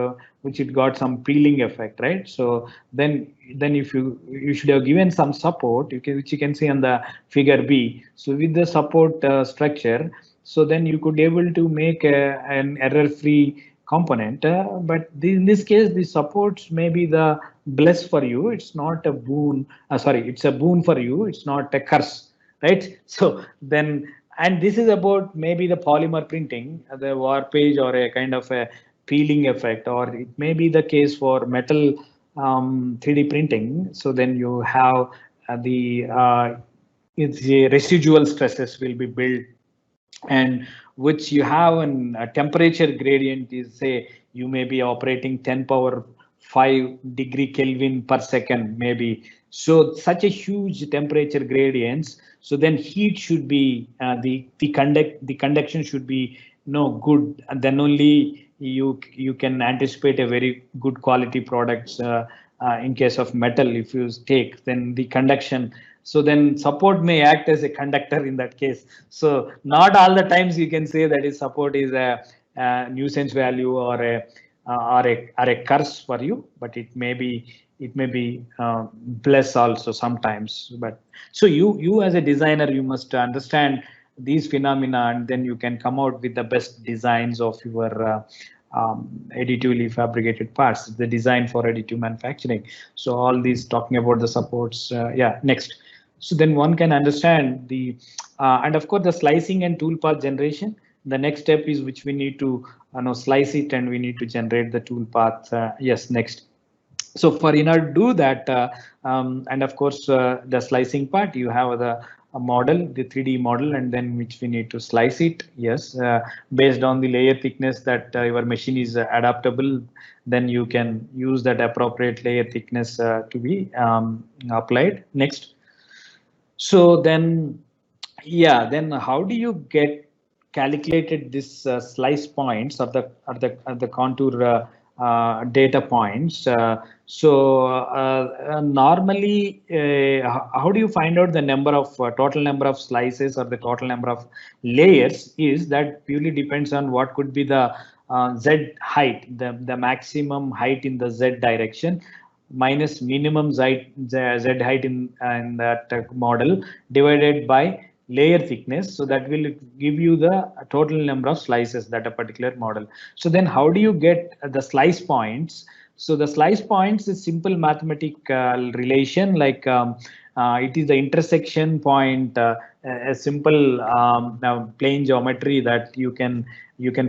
which it got some peeling effect, right? So then if you should have given some support, which you can see on the figure B. So with the support structure, so then you could able to make an error-free component. But in this case, the supports may be the bless for you. It's not a boon. Sorry, it's a boon for you. It's not a curse, right? So then, and this is about maybe the polymer printing, the warpage or a kind of a peeling effect, or it may be the case for metal 3D printing. So then you have it's a residual stresses will be built, and which you have a temperature gradient is, say, you may be operating 10 power 5 degree Kelvin per second, maybe. So such a huge temperature gradients. So then heat should be the conduction should be good, and then only you can anticipate a very good quality products. In case of metal, if you take, then the conduction. So then support may act as a conductor in that case. So not all the times you can say that is support is a nuisance value or a curse for you, but it may be bless also sometimes. But so you as a designer, you must understand these phenomena, and then you can come out with the best designs of your additively fabricated parts, the design for additive manufacturing. So all these talking about the supports. Yeah, next. So then one can understand the and of course the slicing and toolpath generation. The next step is which we need to slice it, and we need to generate the toolpath. Yes, next. So for in order to do that, and of course the slicing part, you have the model, the 3D model, and then which we need to slice it. Yes, based on the layer thickness that your machine is adaptable, then you can use that appropriate layer thickness to be applied. Next. So then, yeah, then how do you get calculated this slice points of the contour data points? Normally, how do you find out the number of total number of slices or the total number of layers? Is that purely depends on what could be the Z height, the maximum height in the Z direction, minus minimum Z height in that model, divided by layer thickness. So that will give you the total number of slices that a particular model. So then how do you get the slice points? So the slice points is simple mathematical relation, like it is the intersection point, a simple plane geometry that you can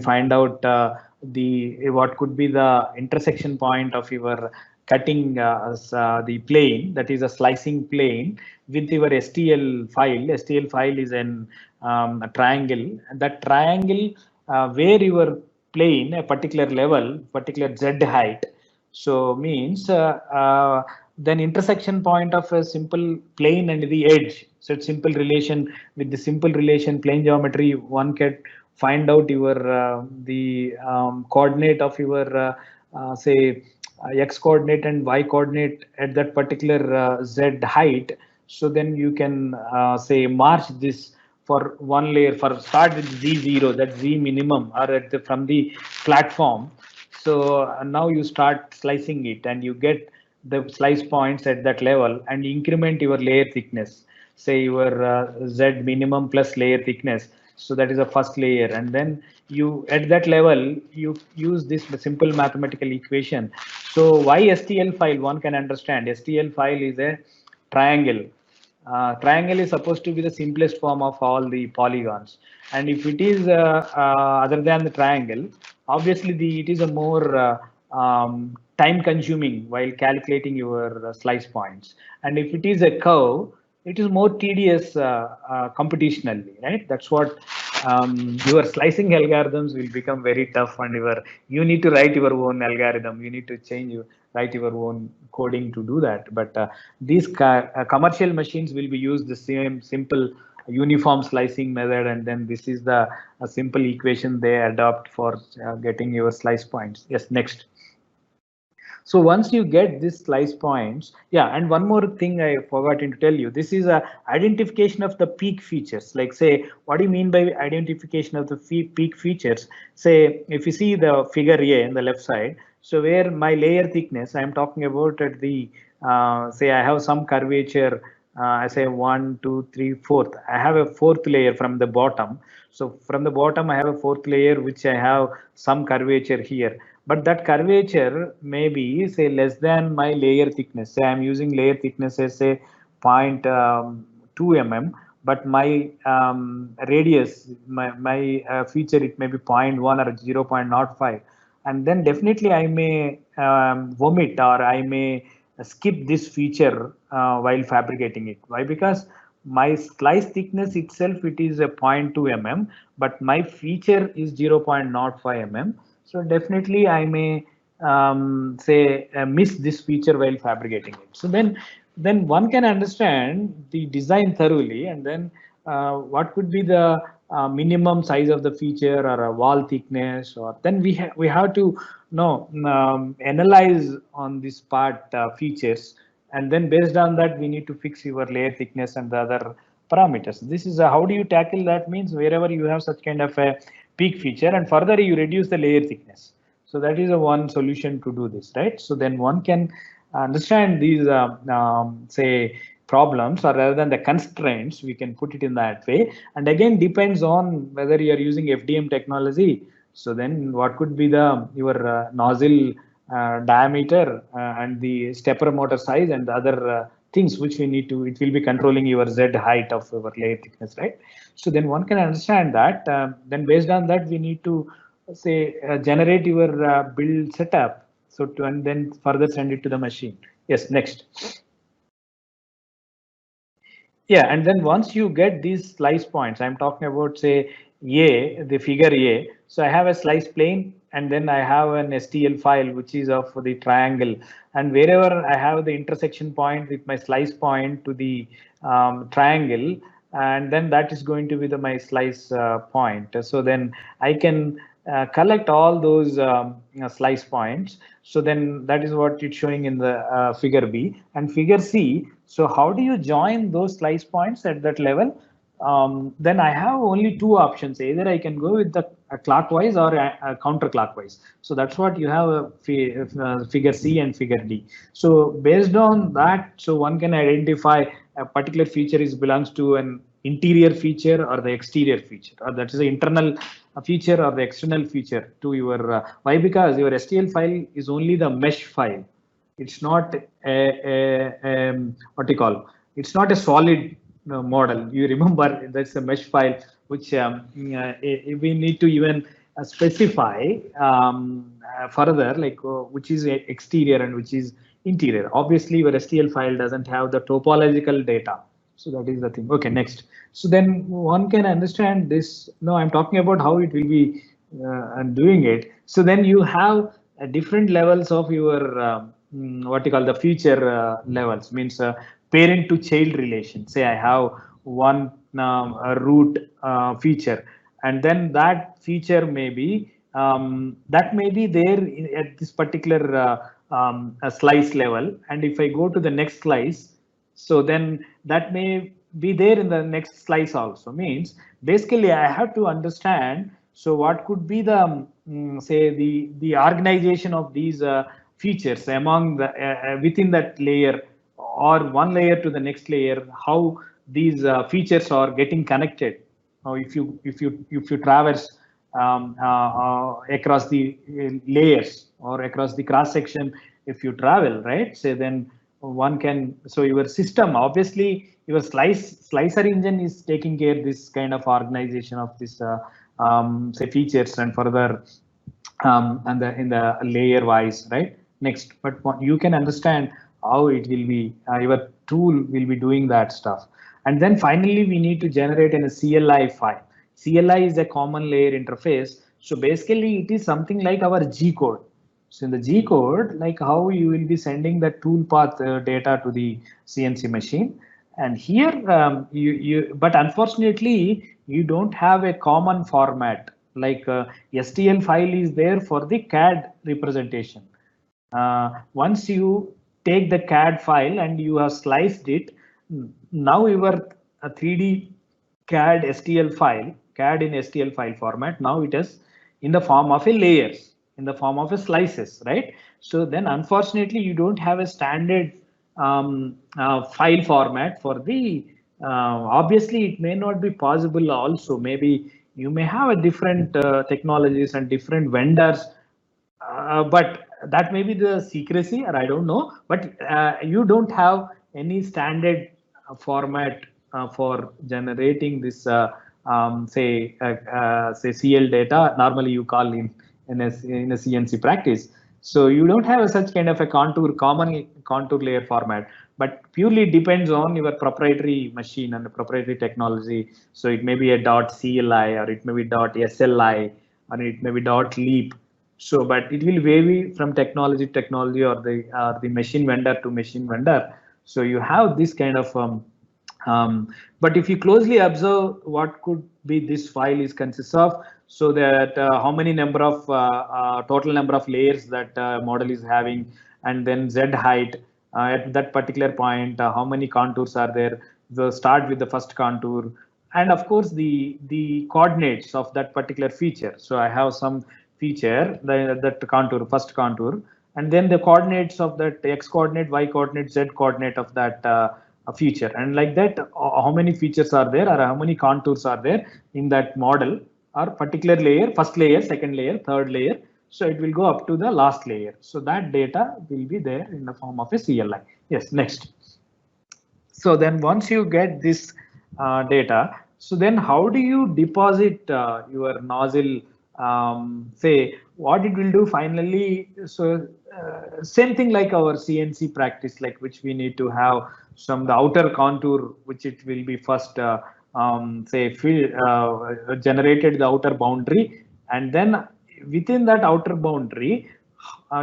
find out what could be the intersection point of your cutting the plane, that is a slicing plane, with your STL file. STL file is a triangle, and that triangle where your plane, a particular level, particular Z height. So means then intersection point of a simple plane and the edge. So it's simple relation. With the simple relation plane geometry, one can find out your the coordinate of your say X coordinate and Y coordinate at that particular Z height. So then you can say march this for one layer, for start with Z0, that Z minimum, or at from the platform. So now you start slicing it, and you get the slice points at that level, and increment your layer thickness. Say your Z minimum plus layer thickness. So that is the first layer, and then you at that level you use this simple mathematical equation. So why STL file? One can understand STL file is a triangle. Triangle is supposed to be the simplest form of all the polygons, and if it is other than the triangle, obviously it is a more time consuming while calculating your slice points. And if it is a curve, it is more tedious computationally, right? That's what your slicing algorithms will become very tough, and you need to write your own algorithm. You need to write your own coding to do that. But these commercial machines will be used the same simple uniform slicing method, and then this is the a simple equation they adopt for getting your slice points. Yes, next. So once you get this slice points, yeah, and one more thing I forgot to tell you, this is a identification of the peak features. Like say, what do you mean by identification of the peak features? Say, if you see the figure A in the left side, so where my layer thickness, I'm talking about at the, say I have some curvature, I say 1, 2, 3, 4th. I have a 4th layer from the bottom. So from the bottom, I have a 4th layer, which I have some curvature here. But that curvature may be say less than my layer thickness. Say I'm using layer thickness as say 0.2 mm, but my radius, my feature, it may be 0.1 or 0.05. And then definitely I may vomit, or I may skip this feature while fabricating it. Why? Because my slice thickness itself, it is a 0.2 mm, but my feature is 0.05 mm. So definitely I may say miss this feature while fabricating it. So then one can understand the design thoroughly, and then what could be the minimum size of the feature or a wall thickness, or then we have to analyze on this part features, and then based on that we need to fix your layer thickness and the other parameters. This is how do you tackle that? Means wherever you have such kind of a peak feature, and further you reduce the layer thickness. So that is a one solution to do this, right? So then one can understand these say problems, or rather than the constraints, we can put it in that way. And again, depends on whether you are using FDM technology. So then what could be the your nozzle diameter and the stepper motor size and the other things which we need to, it will be controlling your Z height of your layer thickness, right? So then one can understand that. Then based on that, we need to say generate your build setup. So to, and then further send it to the machine. Yes, next. Yeah, and then once you get these slice points, I'm talking about say A, the figure A. So I have a slice plane, and then I have an STL file which is of the triangle, and wherever I have the intersection point with my slice point to the triangle, and then that is going to be my slice point. So then I can collect all those slice points. So then that is what it's showing in the figure B and figure C. So how do you join those slice points at that level? Then I have only two options. Either I can go with the clockwise or counterclockwise. So that's what you have figure C and figure D. So based on that, so one can identify a particular feature is belongs to an interior feature or the exterior feature, or that is the internal feature or the external feature to your why? Because your STL file is only the mesh file. It's not what you call, it's not a solid model. You remember that's a mesh file which we need to even specify further, like which is exterior and which is interior. Obviously your STL file doesn't have the topological data. So that is the thing. Okay, next. So then one can understand this. No, I'm talking about how it will be doing it. So then you have different levels of your what you call the feature levels, means parent to child relation. Say I have one root feature, and then that feature may be that may be there at this particular slice level. And if I go to the next slice, so then that may be there in the next slice also. Means basically I have to understand, so what could be the say the organization of these features among the within that layer, or one layer to the next layer, how these features are getting connected. Now if you traverse across the layers or across the cross section, if you travel, right, say then one can, so your system, obviously your slicer engine is taking care of this kind of organization of this say features and further and in the layer wise, right? Next, but you can understand how it will be, your tool will be doing that stuff. And then finally we need to generate in a CLI file. CLI is a common layer interface. So basically it is something like our G code. So in the G code, like how you will be sending the tool path data to the CNC machine, And here but unfortunately you don't have a common format like STL file is there for the CAD representation. Once you take the CAD file and you have sliced it, now your 3D CAD STL file, CAD in STL file format, now it is in the form of a layers, in the form of a slices, right? So then unfortunately you don't have a standard file format for the, obviously it may not be possible also, maybe you may have a different technologies and different vendors, but that may be the secrecy or I don't know, but you don't have any standard format for generating this say CL data. Normally you call in a CNC practice. So you don't have such kind of a common contour layer format, but purely depends on your proprietary machine and the proprietary technology. So it may be a .CLI or it may be .SLI or it may be .leap. So, but it will vary from technology to technology or the machine vendor to machine vendor. So you have this kind of but if you closely observe what could be this file is consists of, so that how many number of total number of layers that model is having, and then Z height at that particular point, how many contours are there. So start with the first contour, and of course the coordinates of that particular feature. So I have some feature, that contour, first contour, and then the coordinates of that X coordinate, Y coordinate, Z coordinate of that feature, and like that how many features are there or how many contours are there in that model or particular layer, first layer, second layer, third layer. So it will go up to the last layer. So that data will be there in the form of a CLI. Yes, next. So then once you get this data, so then how do you deposit your nozzle? Say what it will do finally. So same thing like our CNC practice, like which we need to have some the outer contour, which it will be first say generated the outer boundary, and then within that outer boundary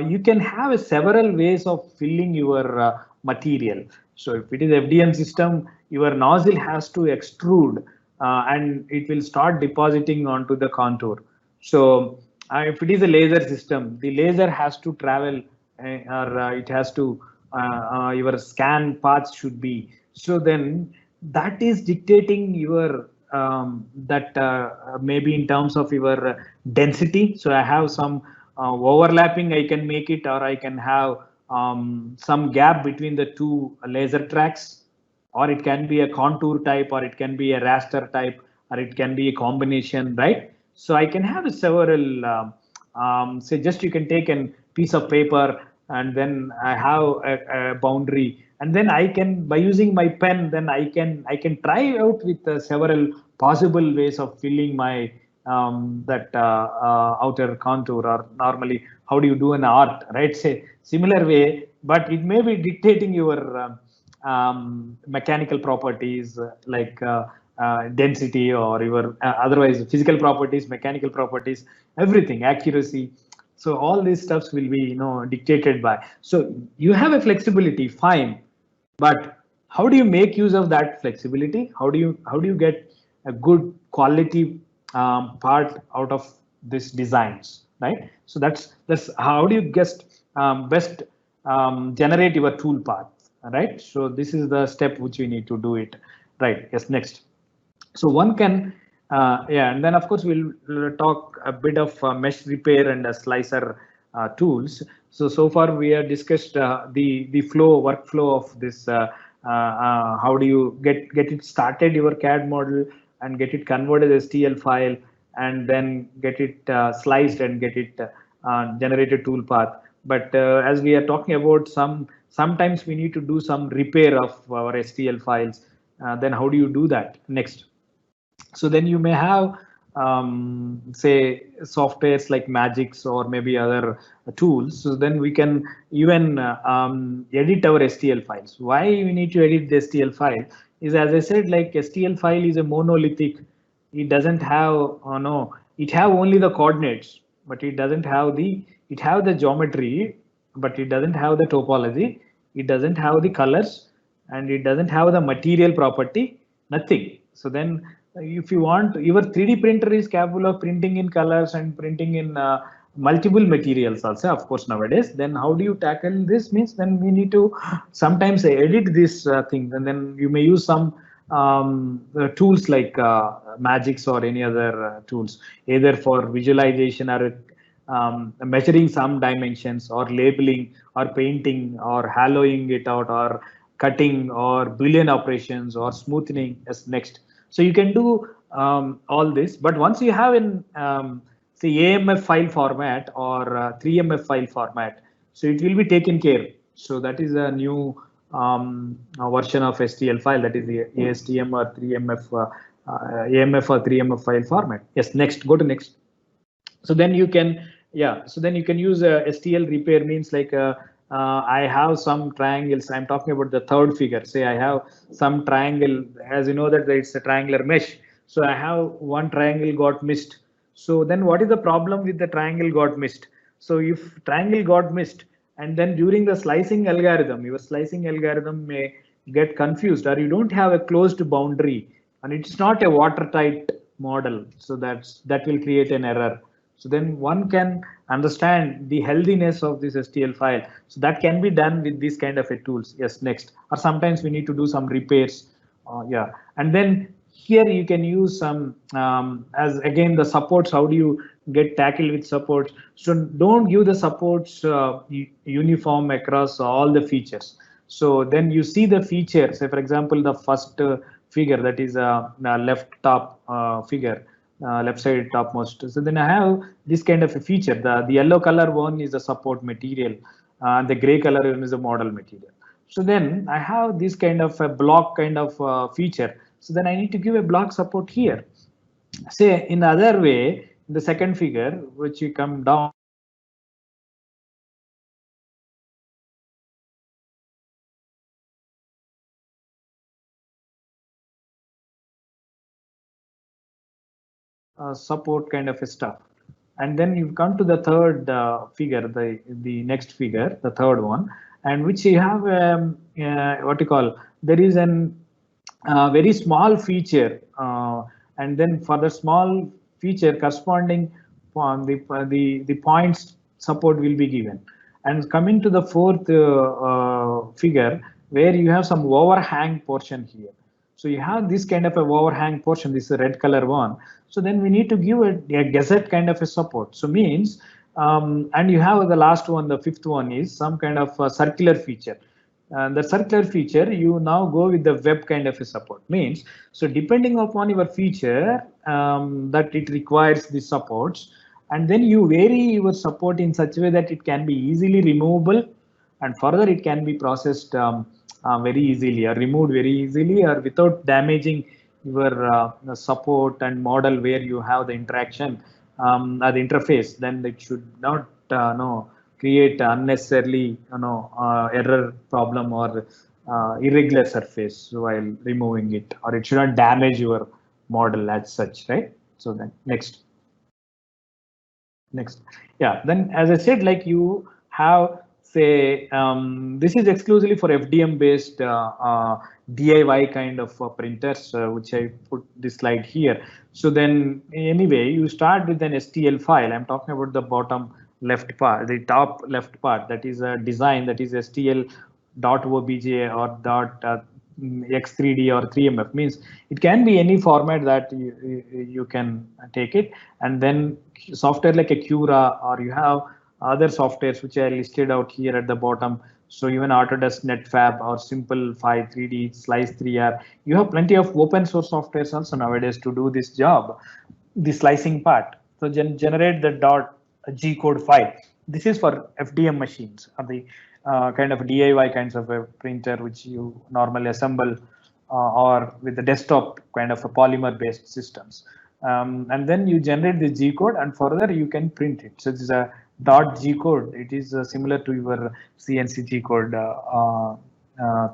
you can have several ways of filling your material. So if it is FDM system, your nozzle has to extrude and it will start depositing onto the contour. So if it is a laser system, the laser has to travel or it has to your scan path should be. So then that is dictating your that maybe in terms of your density. So I have some overlapping, I can make it, or I can have some gap between the two laser tracks, or it can be a contour type, or it can be a raster type, or it can be a combination, right? So I can have several, say just you can take a piece of paper and then I have a boundary, and then I can, by using my pen, then I can try out with several possible ways of filling my that outer contour, or normally how do you do an art, right? Say similar way, but it may be dictating your mechanical properties like density, or your otherwise physical properties, mechanical properties, everything, accuracy. So all these stuffs will be dictated by. So you have a flexibility, fine, but how do you make use of that flexibility? How do you get a good quality part out of these designs, right? So that's how do you best generate your tool path, right? So this is the step which we need to do it, right? Yes, next. So one can yeah, and then of course we'll talk a bit of mesh repair and slicer tools. So far we have discussed the workflow of this. How do you get it started, your CAD model, and get it converted as STL file, and then get it sliced and get it generated toolpath. But as we are talking about, sometimes we need to do some repair of our STL files. Then how do you do that? Next. So then you may have say softwares like Magix or maybe other tools. So then we can even edit our STL files. Why we need to edit the STL file is, as I said, like STL file is a monolithic. It doesn't have it have only the coordinates, but it doesn't have it have the geometry, but it doesn't have the topology. It doesn't have the colors. and it doesn't have the material property, nothing. So then if you want, your 3D printer is capable of printing in colors and printing in multiple materials also, of course, nowadays. Then how do you tackle this? Means then we need to sometimes edit this thing, and then you may use some tools like Magics or any other tools, either for visualization or measuring some dimensions, or labeling, or painting, or haloing it out, or cutting, or Boolean operations, or smoothing as next. So you can do all this, but once you have in say AMF file format or 3MF file format, so it will be taken care. So that is a new version of STL file, that is the ASTM or 3MF AMF or 3MF file format. Yes, next, go to next. So then you can, yeah, so then you can use STL repair, means like I have some triangles. I'm talking about the third figure. Say I have some triangle, as you know that it's a triangular mesh. So I have one triangle got missed. So then what is the problem with the triangle got missed? So if triangle got missed, and then during the slicing algorithm, your slicing algorithm may get confused, or you don't have a closed boundary, and it's not a watertight model. So that will create an error. So then one can understand the healthiness of this STL file. So that can be done with these kind of a tools. Yes, next. Or sometimes we need to do some repairs. Yeah, and then here you can use some as again the supports. How do you get tackled with supports? So don't give the supports uniform across all the features. So then you see the feature. Say for example, the first figure, that is left top figure. Left side topmost. So then I have this kind of a feature. The yellow color one is the support material, and the gray color one is the model material. So then I have this kind of a block kind of feature. So then I need to give a block support here. Say in the other way, the second figure, which you come down, support kind of a stuff. And then you come to the third figure, the next figure, the third one, and which you have what you call, there is an very small feature, and then for the small feature corresponding on the points support will be given. And coming to the fourth figure, where you have some overhang portion here. So you have this kind of a overhang portion, this is a red color one. So then we need to give a gazette kind of a support. So means, and you have the last one, the fifth one is some kind of a circular feature. And the circular feature, you now go with the web kind of a support. Means, so depending upon your feature that it requires the supports, and then you vary your support in such a way that it can be easily removable, and further it can be processed very easily, or removed very easily, or without damaging your support and model where you have the interaction at the interface. Then it should not create unnecessarily error problem or irregular surface while removing it, or it should not damage your model as such, right? So then next. Yeah, then as I said, like you have, say this is exclusively for FDM based DIY kind of printers, which I put this slide here. So then anyway, you start with an STL file. I'm talking about the bottom left part, the top left part, that is a design, that is STL.obj or .x3d or 3MF, means it can be any format that you can take it. And then software like a Cura, or you have other softwares which are listed out here at the bottom. So even Autodesk NetFab or Simplify 3D, Slice 3R, you have plenty of open source softwares also nowadays to do this job, the slicing part. So generate the .g code file. This is for FDM machines, or the kind of DIY kinds of a printer which you normally assemble, or with the desktop kind of a polymer based systems. And then you generate the G code, and further you can print it. So this is a .g code. It is similar to your CNC G code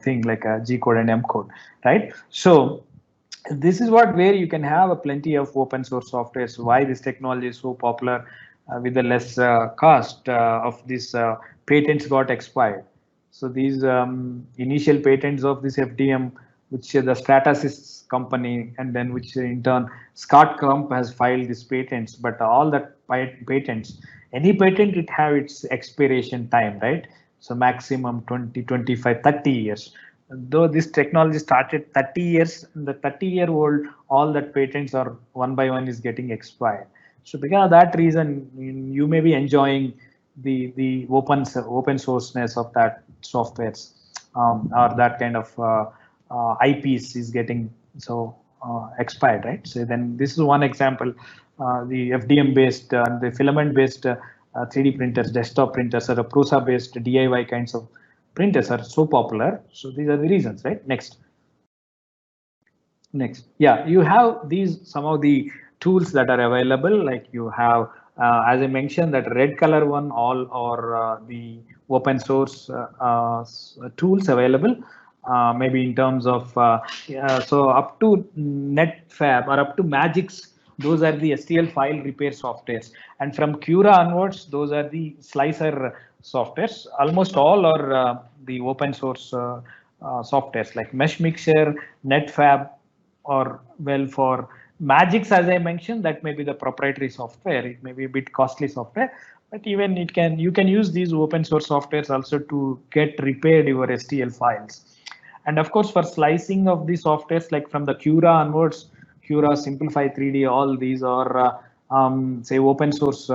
thing, like a G code and M code, right? So this is where you can have a plenty of open source software. So why this technology is so popular with the less cost of this patents got expired. So these initial patents of this FDM, which the Stratasys company, and then which in turn Scott Crump has filed these patents. But all that patents, any patent, it have its expiration time, right? So maximum 20, 25, 30 years. Though this technology started 30 years, the 30-year-old, all that patents are one by one is getting expired. So because of that reason, you may be enjoying the open sourceness of that softwares, or that kind of IPs is getting so expired, right? So then this is one example. The FDM based, the filament based 3D printers, desktop printers, or Prusa based DIY kinds of printers are so popular. So these are the reasons, right? Next. Yeah, you have these some of the tools that are available. Like you have, as I mentioned, that red color one, all or the open source tools available. Maybe in terms of so up to Netfab or up to Magix, those are the STL file repair softwares, and from Cura onwards, those are the slicer softwares. Almost all are the open source softwares like Mesh Mixer, Netfab, or well, for Magix, as I mentioned, that may be the proprietary software. It may be a bit costly software, but even you can use these open source softwares also to get repaired your STL files. And of course, for slicing of the softwares, like from the Cura onwards, Cura, Simplify 3D, all these are say open source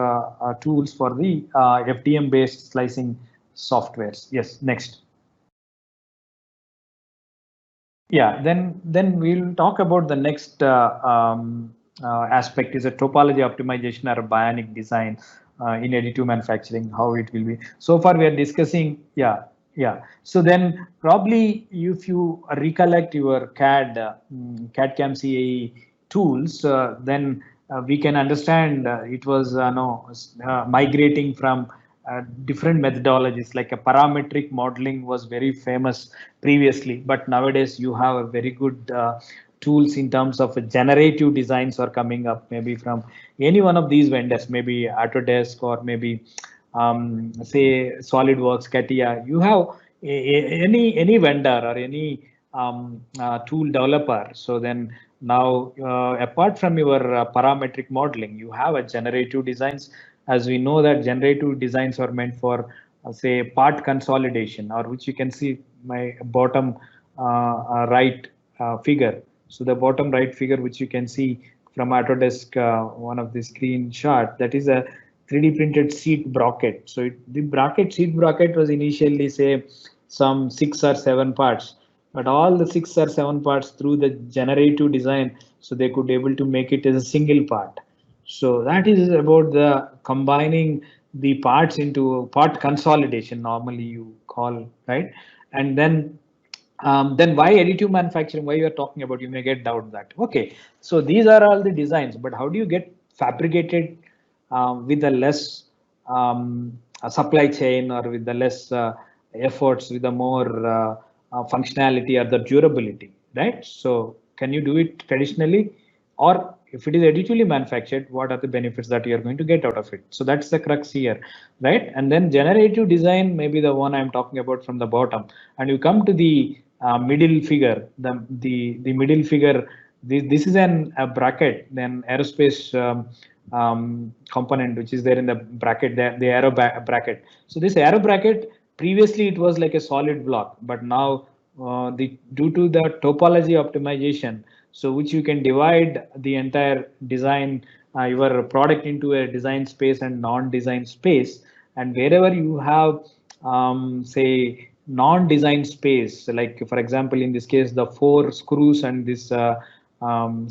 tools for the FDM based slicing softwares. Yes, next. Yeah, then we'll talk about the next aspect is a topology optimization or a bionic design in additive manufacturing, how it will be. So far we are discussing, yeah. So then probably if you recollect your CAD, CAD/CAM CAE tools, then we can understand it was migrating from different methodologies. Like a parametric modeling was very famous previously, but nowadays you have a very good tools in terms of generative designs are coming up, maybe from any one of these vendors, maybe Autodesk or maybe say SolidWorks, CATIA. You have any vendor or any tool developer. So then now apart from your parametric modeling, you have a generative designs. As we know that generative designs are meant for say part consolidation, or which you can see my bottom right figure. So the bottom right figure, which you can see from Autodesk, one of the screenshot, that is a 3D printed seat bracket. So the seat bracket was initially say some 6 or 7 parts, but all the 6 or 7 parts through the generative design, so they could able to make it as a single part. So that is about the combining the parts into part consolidation, normally you call, right? And then why additive manufacturing, why you are talking about, you may get doubt that. Okay, so these are all the designs, but how do you get fabricated with a less a supply chain, or with the less efforts, with the more functionality or the durability, right? So can you do it traditionally, or if it is additively manufactured, what are the benefits that you are going to get out of it? So that's the crux here, right? And then generative design may be the one I'm talking about from the bottom, and you come to the middle figure, the middle figure. This is a bracket, then aerospace component which is there in the bracket, the aero bracket. So this aero bracket, previously it was like a solid block, but now due to the topology optimization, so which you can divide the entire design, your product into a design space and non-design space, and wherever you have say non-design space, like for example in this case the 4 screws and this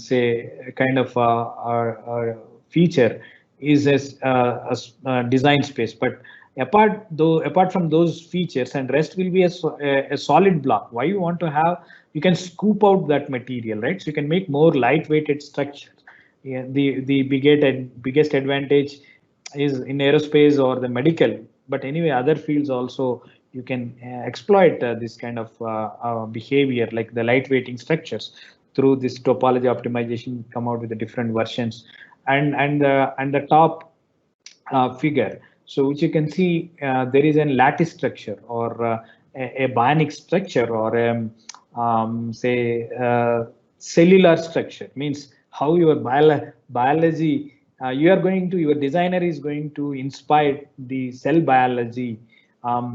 say kind of feature is a design space, but apart from those features, and rest will be a solid block. Why you want to have, you can scoop out that material, right? So you can make more lightweighted structure. Yeah, the biggest advantage is in aerospace or the medical, but anyway other fields also you can exploit this kind of behavior, like the lightweighting structures, through this topology optimization, come out with the different versions. And the top figure, so which you can see there is a lattice structure or a bionic structure or say cellular structure, means how your biology, you are going to, your designer is going to inspire the cell biology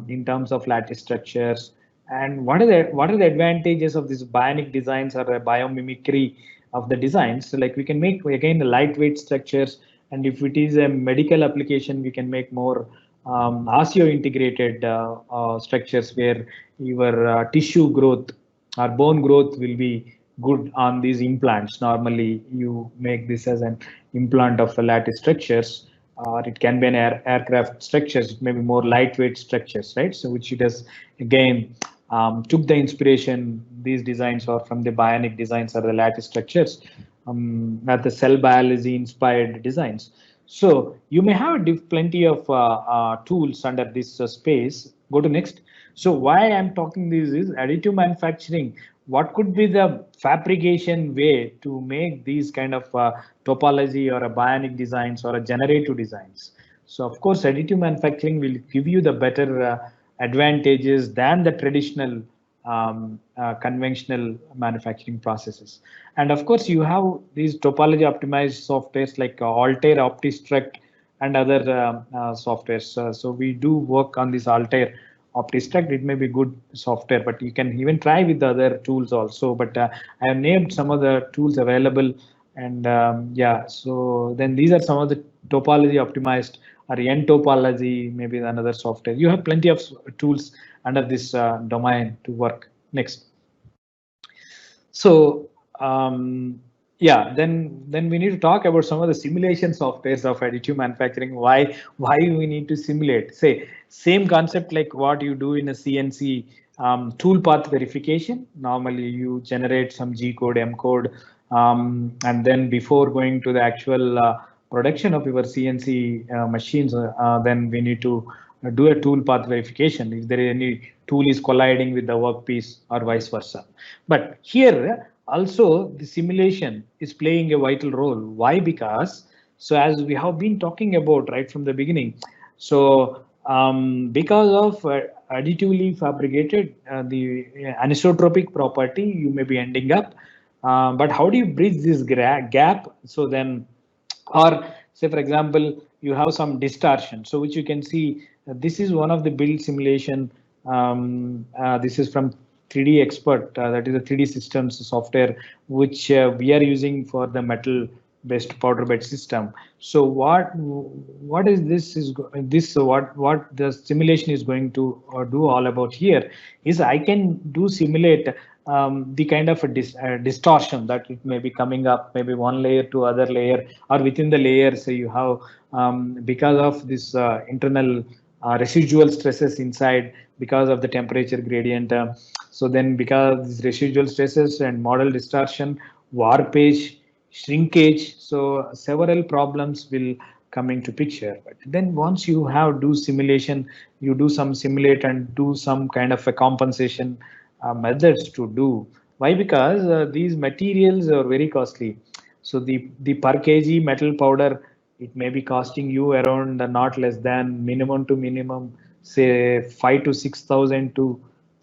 in terms of lattice structures. And what are the advantages of these bionic designs or biomimicry of the designs? So like we can make again the lightweight structures, and if it is a medical application, we can make more osseointegrated structures where your tissue growth or bone growth will be good on these implants. Normally, you make this as an implant of lattice structures, or it can be an aircraft structures, maybe more lightweight structures, right? So which it has again took the inspiration. These designs are from the bionic designs or the lattice structures, at the cell biology inspired designs. So you may have plenty of tools under this space. Go to next. So why I'm talking this is additive manufacturing. What could be the fabrication way to make these kind of topology or a bionic designs or a generative designs? So of course, additive manufacturing will give you the better advantages than the traditional conventional manufacturing processes. And of course, you have these topology optimized softwares like Altair, OptiStruct, and other softwares. So we do work on this Altair, OptiStruct. It may be good software, but you can even try with the other tools also. But I have named some of the tools available, and yeah. So then these are some of the topology optimized, or N topology, maybe another software. You have plenty of tools under this domain to work. Next. So yeah, then we need to talk about some of the simulation softwares of additive manufacturing. Why we need to simulate? Say same concept like what you do in a CNC tool path verification. Normally you generate some G code, M code, and then before going to the actual production of your CNC machines, then we need to do a tool path verification if there is any tool is colliding with the workpiece or vice versa. But here also the simulation is playing a vital role. Why? Because so as we have been talking about right from the beginning, so because of additively fabricated the anisotropic property, you may be ending up. But how do you bridge this gap? So then, or say for example, you have some distortion. So which you can see, this is one of the build simulation. This is from 3D Expert, that is a 3D systems software which we are using for the metal based powder bed system. So what is this what the simulation is going to do all about here is I can do simulate the kind of a distortion that it may be coming up, maybe one layer to other layer, or within the layer. So you have because of this internal residual stresses inside, because of the temperature gradient. So then because of these residual stresses and model distortion, warpage, shrinkage, so several problems will come into picture. But then once you have do simulation, you do some simulate and do some kind of a compensation methods to do. Why? Because these materials are very costly. So the per kg metal powder, it may be costing you around not less than minimum to minimum, say 5 to 6,000 to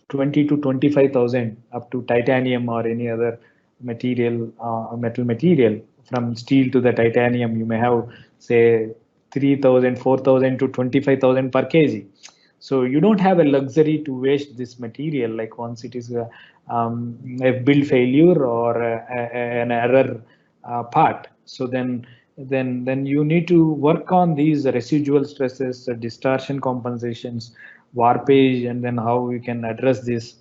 20 to 25,000 up to titanium or any other material, metal material. From steel to the titanium, you may have say 3,000, 4,000 to 25,000 per kg. So you don't have a luxury to waste this material, like once it is a build failure or an error part. So then you need to work on these residual stresses, distortion compensations, warpage, and then how we can address this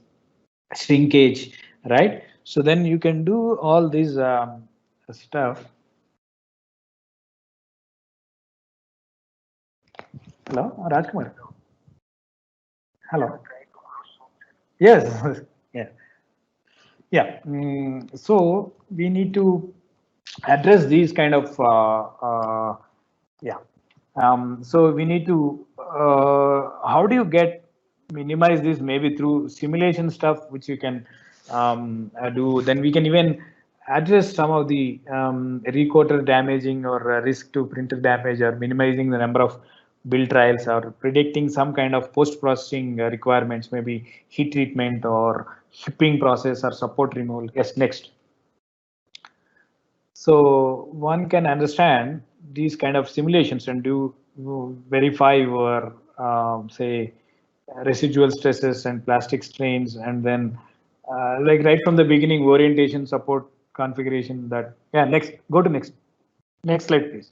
shrinkage, right? So then you can do all these stuff. Hello, Rajkumar. Hello. Yes. Yeah. Yeah. So we need to address these kind of yeah. So we need to how do you get minimize this? Maybe through simulation stuff which you can do. Then we can even address some of the recoder damaging or risk to printer damage, or minimizing the number of build trials or predicting some kind of post-processing requirements, maybe heat treatment or shipping process or support removal. Yes, next. So one can understand these kind of simulations and do verify your say residual stresses and plastic strains, and then like right from the beginning orientation, support, configuration. That, yeah, next, go to next slide please.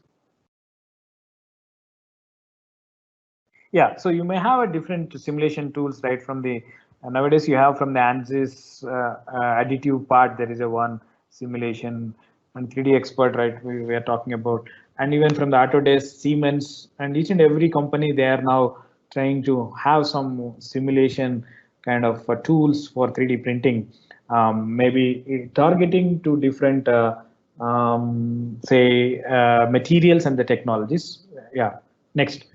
Yeah, so you may have a different simulation tools right from the nowadays you have from the ANSYS additive part. There is a one simulation, and 3D expert, right, we are talking about, and even from the Autodesk, Siemens, and each and every company, they are now trying to have some simulation kind of tools for 3D printing, maybe targeting to different say materials and the technologies. Yeah, next.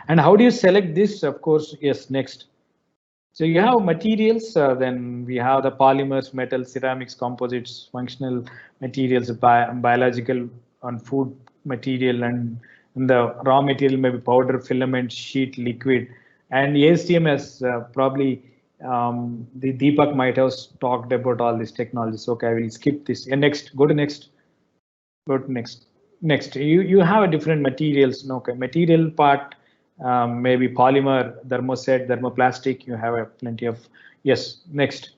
And how do you select this? Of course, yes, next. So you have materials, then we have the polymers, metals, ceramics, composites, functional materials, biological and food material, and the raw material maybe powder, filament, sheet, liquid. And ASTM has probably the Deepak might have talked about all these technologies. Okay, I will skip this. And next, go to next. Go to next. Next, you have a different materials. Okay, material part. Maybe polymer, thermoset, thermoplastic, you have a plenty of. Yes, next.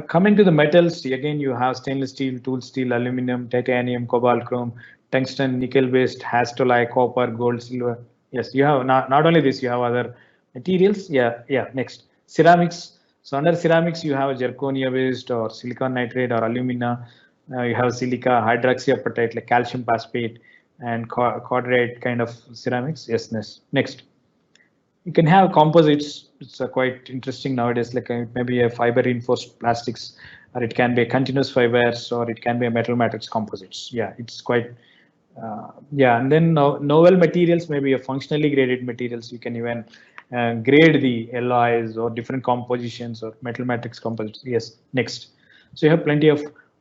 Coming to the metals, again you have stainless steel, tool steel, aluminum, titanium, cobalt, chrome, tungsten, nickel based, hastolite, copper, gold, silver. Yes, you have not only this, you have other materials. Yeah, next. Ceramics. So under ceramics you have a zirconia based or silicon nitride or alumina. You have silica, hydroxyapatite like calcium phosphate, and quadrate kind of ceramics. Yes, next. You can have composites. It's quite interesting nowadays, like maybe a fiber reinforced plastics, or it can be a continuous fibers, or it can be a metal matrix composites. Yeah, it's quite yeah. And then novel materials, maybe a functionally graded materials. You can even grade the alloys or different compositions or metal matrix composites. Yes, next. So you have plenty of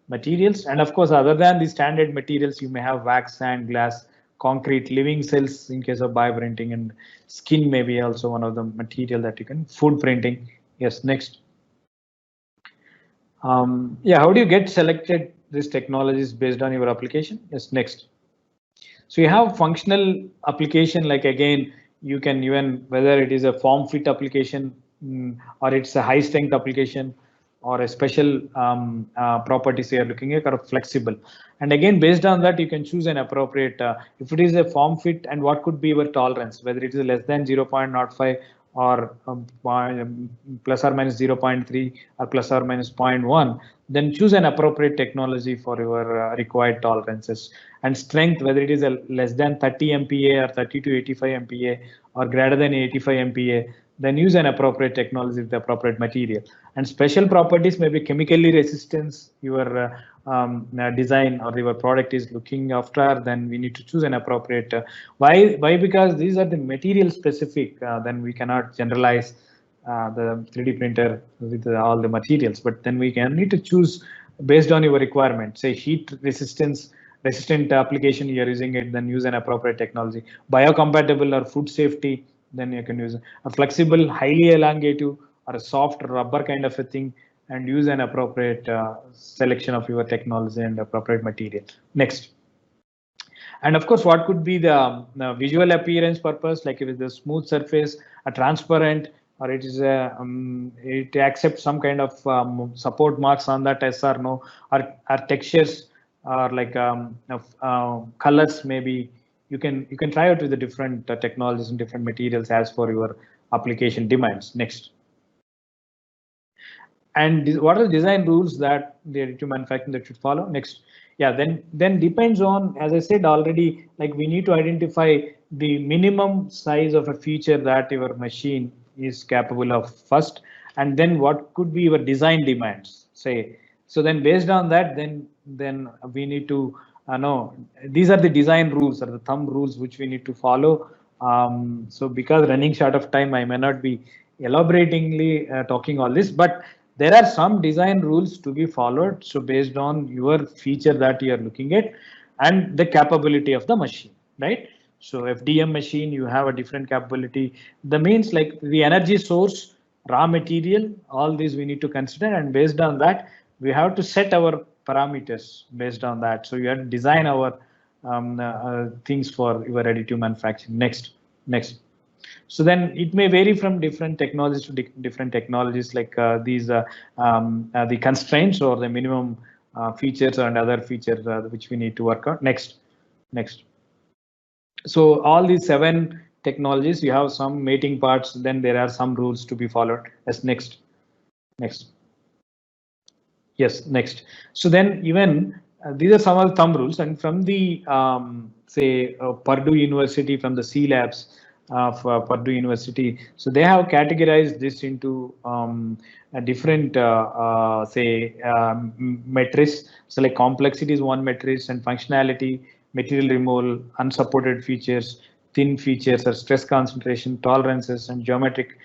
materials, and of course, other than the standard materials, you may have wax, sand, glass, concrete, living cells in case of bioprinting, and skin may be also one of the material that you can. Food printing. Yes, next. Yeah, how do you get selected these technologies based on your application? Yes, next. So you have functional application, like again, you can even whether it is a form fit application or it's a high strength application or a special properties you are looking at, or flexible. And again, based on that, you can choose an appropriate, if it is a form fit, and what could be your tolerance, whether it is less than 0.05 or plus or minus 0.3 or plus or minus 0.1, then choose an appropriate technology for your required tolerances. And strength, whether it is a less than 30 MPa or 30 to 85 MPa or greater than 85 MPa, then use an appropriate technology with the appropriate material. And special properties may be chemically resistance your design or your product is looking after, then we need to choose an appropriate. Why? Because these are the material specific, then we cannot generalize the 3D printer with all the materials, but then we can need to choose based on your requirement. Say heat resistant application you are using it, then use an appropriate technology. Biocompatible or food safety, then you can use a flexible, highly elongative or a soft rubber kind of a thing, and use an appropriate selection of your technology and appropriate material. Next. And of course, what could be the visual appearance purpose, like if it's a smooth surface, a transparent, or it is a it accepts some kind of support marks on that, yes or no, or textures, or like colors. Maybe you can try out with the different technologies and different materials as for your application demands. Next. And what are the design rules that the additive manufacturing that should follow? Next. Yeah, then depends on, as I said already, like we need to identify the minimum size of a feature that your machine is capable of first, and then what could be your design demands, say. So then based on that, then we need to know these are the design rules or the thumb rules which we need to follow. So because running short of time, I may not be elaboratingly talking all this, but there are some design rules to be followed. So based on your feature that you are looking at and the capability of the machine. right? So FDM machine, you have a different capability. The means like the energy source, raw material, all these we need to consider, and based on that, we have to set our parameters based on that. So you have to design our things for your additive manufacturing. Next. So then it may vary from different technologies to different technologies, like the constraints or the minimum features and other features which we need to work on. Next. So all these 7 technologies, you have some mating parts, then there are some rules to be followed. As next. Yes, next. So then even these are some of the thumb rules, and from the say Purdue University, from the C Labs of Purdue University, so they have categorized this into a different metrics. So like complexity is one metric, and functionality, material removal, unsupported features, thin features, or stress concentration, tolerances, and geometric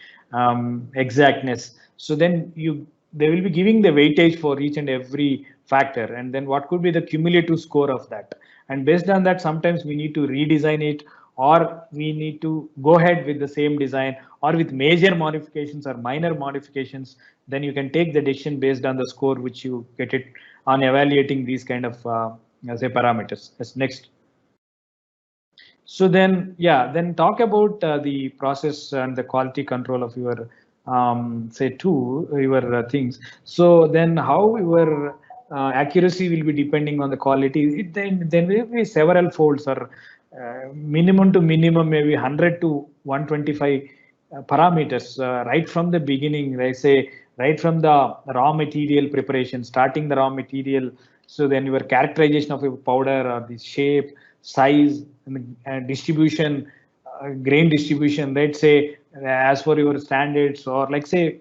exactness. So then they will be giving the weightage for each and every factor, and then what could be the cumulative score of that, and based on that sometimes we need to redesign it, or we need to go ahead with the same design, or with major modifications or minor modifications. Then you can take the decision based on the score which you get it on evaluating these kind of say parameters. As next. So then talk about the process and the quality control of your say your things. So then how your accuracy will be depending on the quality. Then will be several folds, or minimum to minimum maybe 100 to 125 parameters right from the beginning. Say right from the raw material preparation, starting the raw material. So then your characterization of your powder, or the shape, size, and distribution, grain distribution, let's say as for your standards, or like say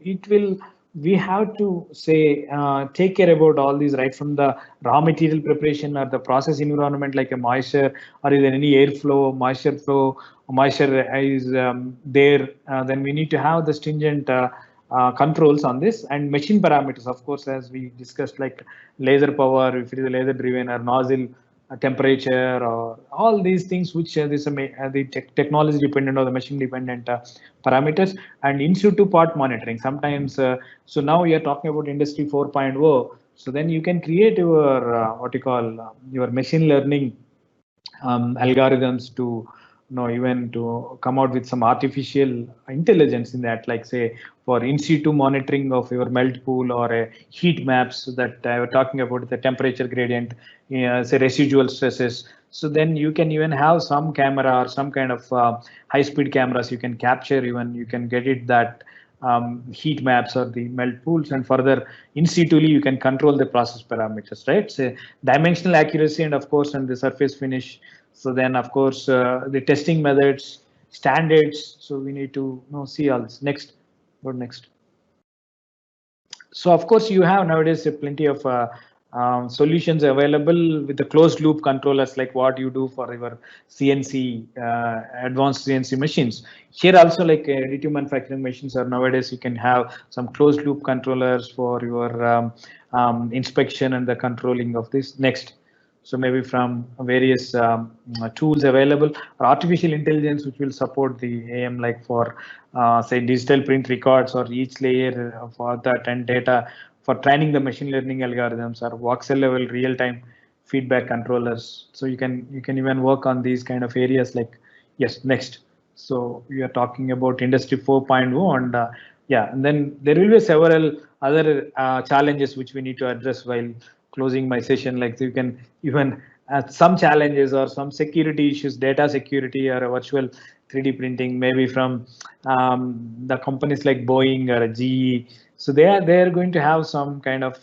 we have to say take care about all these right from the raw material preparation, or the process environment like a moisture, or is there any airflow, moisture flow, moisture is there. Then we need to have the stringent controls on this, and machine parameters, of course, as we discussed, like laser power, if it is a laser driven, or nozzle temperature, or all these things which the technology dependent or the machine dependent parameters, and in situ part monitoring sometimes. So now we are talking about industry 4.0. So then you can create your what you call your machine learning algorithms to even to come out with some artificial intelligence in that, like say for in situ monitoring of your melt pool, or a heat maps that I was talking about, the temperature gradient, say residual stresses. So then you can even have some camera or some kind of high speed cameras you can capture, even you can get it that heat maps or the melt pools, and further in situ you can control the process parameters, right? So dimensional accuracy, and of course and the surface finish. So then of course the testing methods, standards. So we need to see all this. Next. Go next. So of course you have nowadays plenty of solutions available with the closed loop controllers, like what you do for your CNC advanced CNC machines. Here also, like additive manufacturing machines are nowadays, you can have some closed loop controllers for your inspection and the controlling of this. Next. So maybe from various tools available, or artificial intelligence which will support the AM, like for say digital print records, or each layer for that, and data for training the machine learning algorithms, or voxel level real-time feedback controllers. So you can even work on these kind of areas. Like yes, next. So we are talking about industry 4.0, and and then there will be several other challenges which we need to address while closing my session. Like you can even some challenges or some security issues, data security, or a virtual 3D printing, maybe from the companies like Boeing or GE. So they are going to have some kind of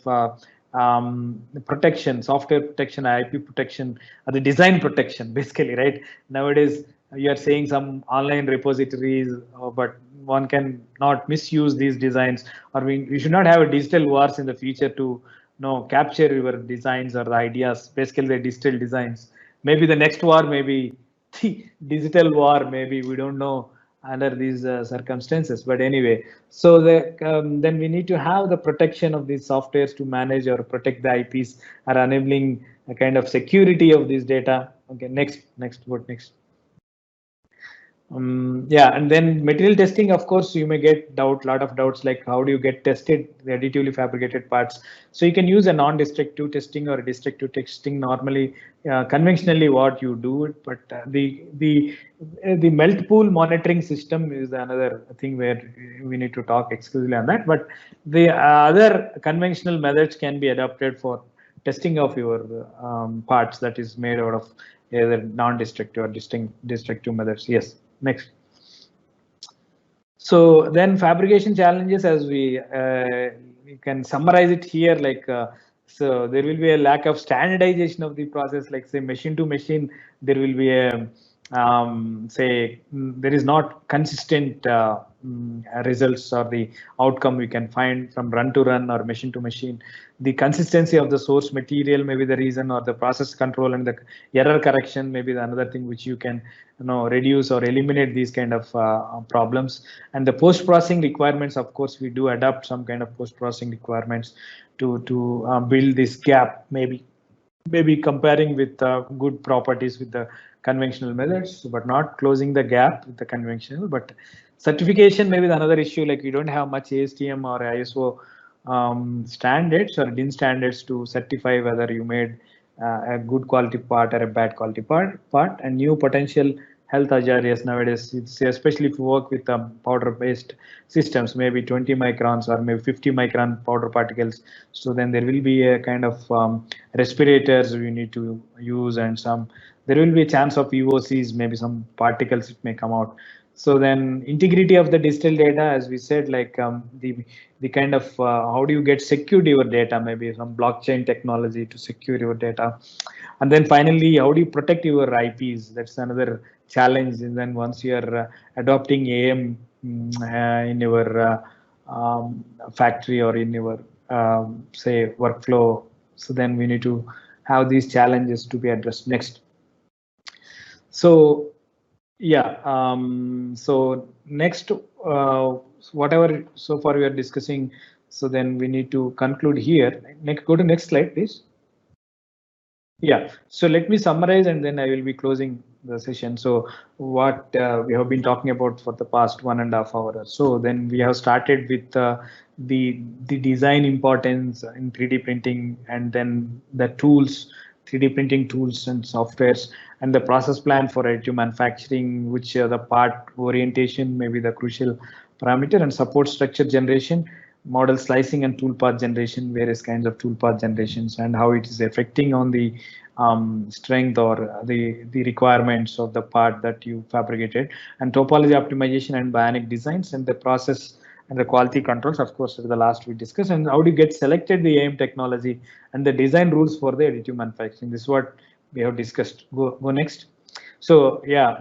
protection, software protection, IP protection, or the design protection, basically, right? Nowadays you are saying some online repositories, but one can not misuse these designs, or we should not have a digital wars in the future to capture your designs or the ideas, basically the digital designs. Maybe the next war, maybe the digital war, maybe, we don't know under these circumstances. But anyway, so then we need to have the protection of these softwares to manage or protect the IPs, or enabling a kind of security of this data. Okay, next, what next? Yeah, and then material testing, of course, you may get lot of doubts like how do you get tested the additively fabricated parts. So you can use a non-destructive testing or a destructive testing normally, conventionally what you do it, but the melt pool monitoring system is another thing where we need to talk exclusively on that. But the other conventional methods can be adopted for testing of your parts that is made out of either non-destructive or destructive methods. Yes. Next. So then fabrication challenges, as we can summarize it here, like so there will be a lack of standardization of the process, like say machine to machine, there will be a there is not consistent results or the outcome we can find from run to run or machine to machine. The consistency of the source material may be the reason, or the process control and the error correction may be the another thing which you can reduce or eliminate these kind of problems. And the post processing requirements, of course, we do adopt some kind of post processing requirements to build this gap, maybe comparing with good properties with the conventional methods, but not closing the gap with the conventional. But certification may be another issue, like we don't have much ASTM or ISO standards or DIN standards to certify whether you made a good quality part or a bad quality part. And new potential health hazards nowadays, it's especially if you work with powder based systems, maybe 20 microns or maybe 50 micron powder particles. So then there will be a kind of respirators we need to use, and there will be a chance of VOCs, maybe some particles it may come out. So then integrity of the digital data, as we said, like the kind of how do you get secured your data, maybe some blockchain technology to secure your data. And then finally, how do you protect your IPs? That's another challenge. And then once you are adopting AM in your factory or in your say workflow, so then we need to have these challenges to be addressed. Next. So yeah, so next, whatever so far we are discussing, so then we need to conclude here. Next, go to next slide, please. Yeah, so let me summarize and then I will be closing the session. So what we have been talking about for the past 1.5 hours. So then we have started with the design importance in 3D printing, and then the tools, 3D printing tools and softwares, and the process plan for additive manufacturing, which the part orientation may be the crucial parameter, and support structure generation, model slicing and toolpath generation, various kinds of toolpath generations, and how it is affecting on the strength or the requirements of the part that you fabricated, and topology optimization and bionic designs, and the process and the quality controls, of course, the last we discussed, and how do you get selected the AM technology and the design rules for the additive manufacturing. This is what we have discussed. Go next. So yeah,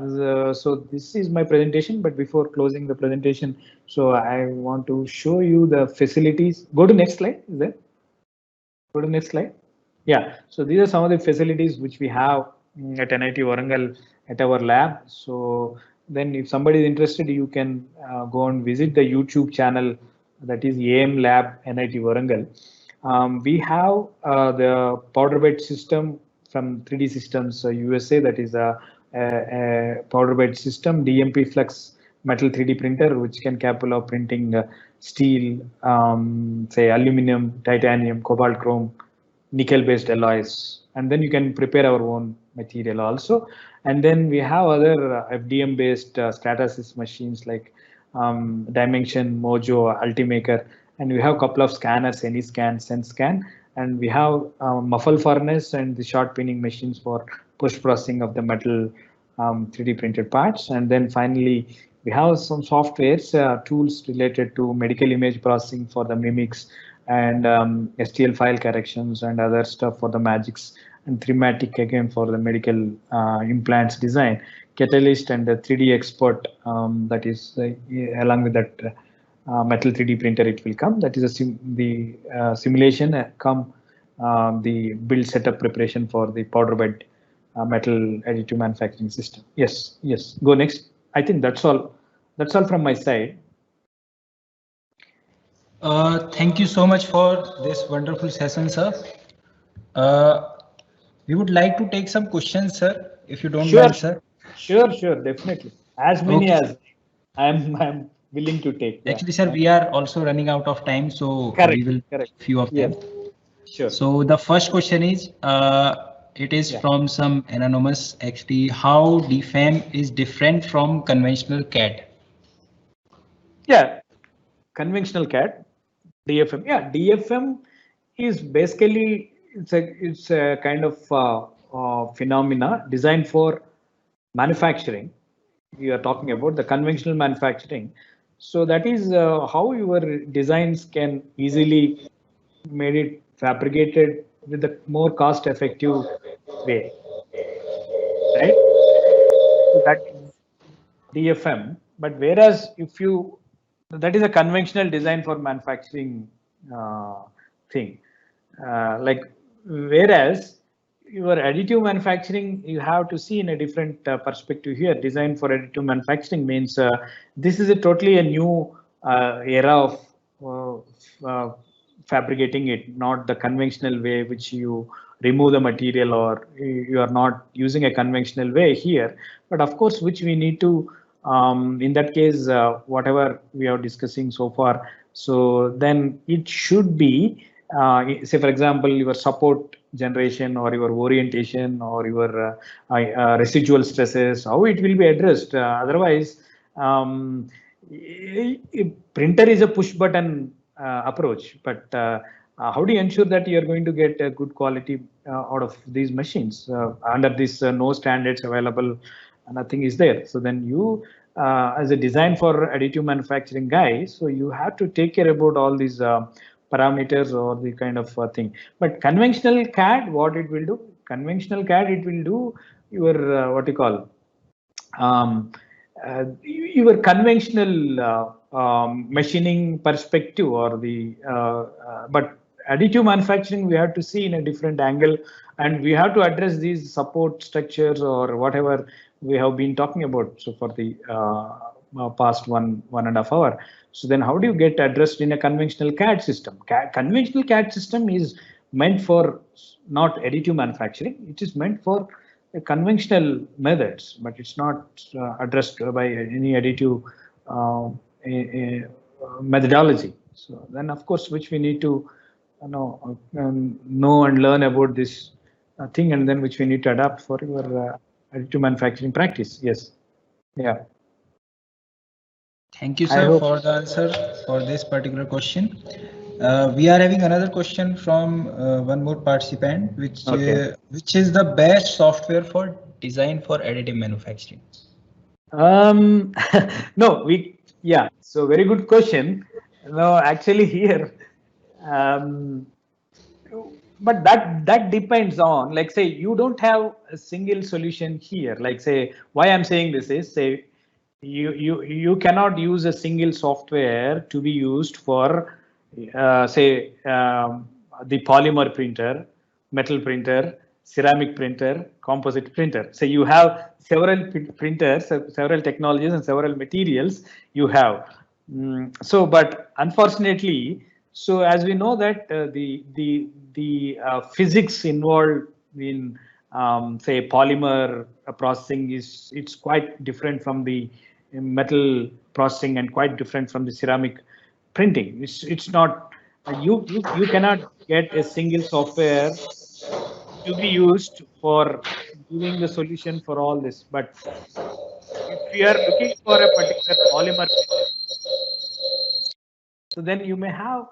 so this is my presentation, but before closing the presentation, so I want to show you the facilities. Go to next slide. Is there? Go to next slide. Yeah, so these are some of the facilities which we have at NIT Warangal at our lab. So then if somebody is interested, you can go and visit the YouTube channel, that is AM Lab NIT Warangal. We have the powder bed system from 3D Systems USA, that is a powder bed system, DMP Flux metal 3D printer, which can capable of printing steel, say aluminum, titanium, cobalt, chrome, nickel based alloys, and then you can prepare our own material also. And then we have other FDM based Stratasys machines like Dimension, Mojo, Ultimaker, and we have a couple of scanners, AnyScan, SenseScan, and we have muffle furnace and the short pinning machines for post processing of the metal 3D printed parts. And then finally, we have some softwares, tools related to medical image processing for the mimics, and STL file corrections and other stuff for the magics, and Thematic again for the medical implants design, Catalyst and the 3D Expert, that is along with that metal 3D printer it will come. That is the simulation the build setup preparation for the powder bed metal additive manufacturing system. Yes, go next. I think that's all from my side. Thank you so much for this wonderful session, sir. We would like to take some questions, sir, if you don't Sure, mind, sir. sure, definitely. As many Okay. as I'm willing to take. Yeah. Actually, sir, we are also running out of time, so we will Correct. few of them. Yes, sure. So the first question is, it is Yeah. from some anonymous. Actually, how DFAM is different from conventional CAD? Yeah, conventional CAD, DFM. Yeah, DFM is basically it's a kind of phenomena designed for manufacturing. You are talking about the conventional manufacturing. So that is how your designs can easily made it fabricated with a more cost-effective way, right? So that is DFM. But whereas if you that is a conventional design for manufacturing thing, like whereas your additive manufacturing you have to see in a different perspective here. Design for additive manufacturing means this is a totally a new era of fabricating it, not the conventional way which you remove the material or you are not using a conventional way here. But of course, which we need to in that case, whatever we are discussing so far, so then it should be, say for example, your support generation or your orientation or your residual stresses, how it will be addressed. Otherwise, printer is a push button approach, but how do you ensure that you are going to get a good quality out of these machines under this no standards available? Nothing is there. So then you, as a design for additive manufacturing guy, so you have to take care about all these parameters or the kind of thing. But conventional CAD, what it will do? Conventional CAD, it will do your what you call your conventional machining perspective or the but additive manufacturing we have to see in a different angle, and we have to address these support structures or whatever we have been talking about so for the past one and a half hour. So then how do you get addressed in a conventional CAD system? Conventional CAD system is meant for not additive manufacturing, it is meant for conventional methods, but it's not addressed by any additive methodology. So then, of course, which we need to know and learn about this thing, and then which we need to adapt for your additive manufacturing practice. Yes. Yeah. Thank you, sir, for the answer for this particular question. We are having another question from one more participant, which is the best software for design for additive manufacturing? No, yeah. So very good question. No, actually here, but that depends on, like say you don't have a single solution here. Like say why I'm saying this is say you cannot use a single software to be used for say the polymer printer, metal printer, ceramic printer, composite printer. So you have several printers, several technologies and several materials you have. So but unfortunately, so as we know that the physics involved in say polymer processing it's quite different from the metal processing and quite different from the ceramic printing. It's not you cannot get a single software to be used for giving the solution for all this. But if we are looking for a particular polymer, so then you may have,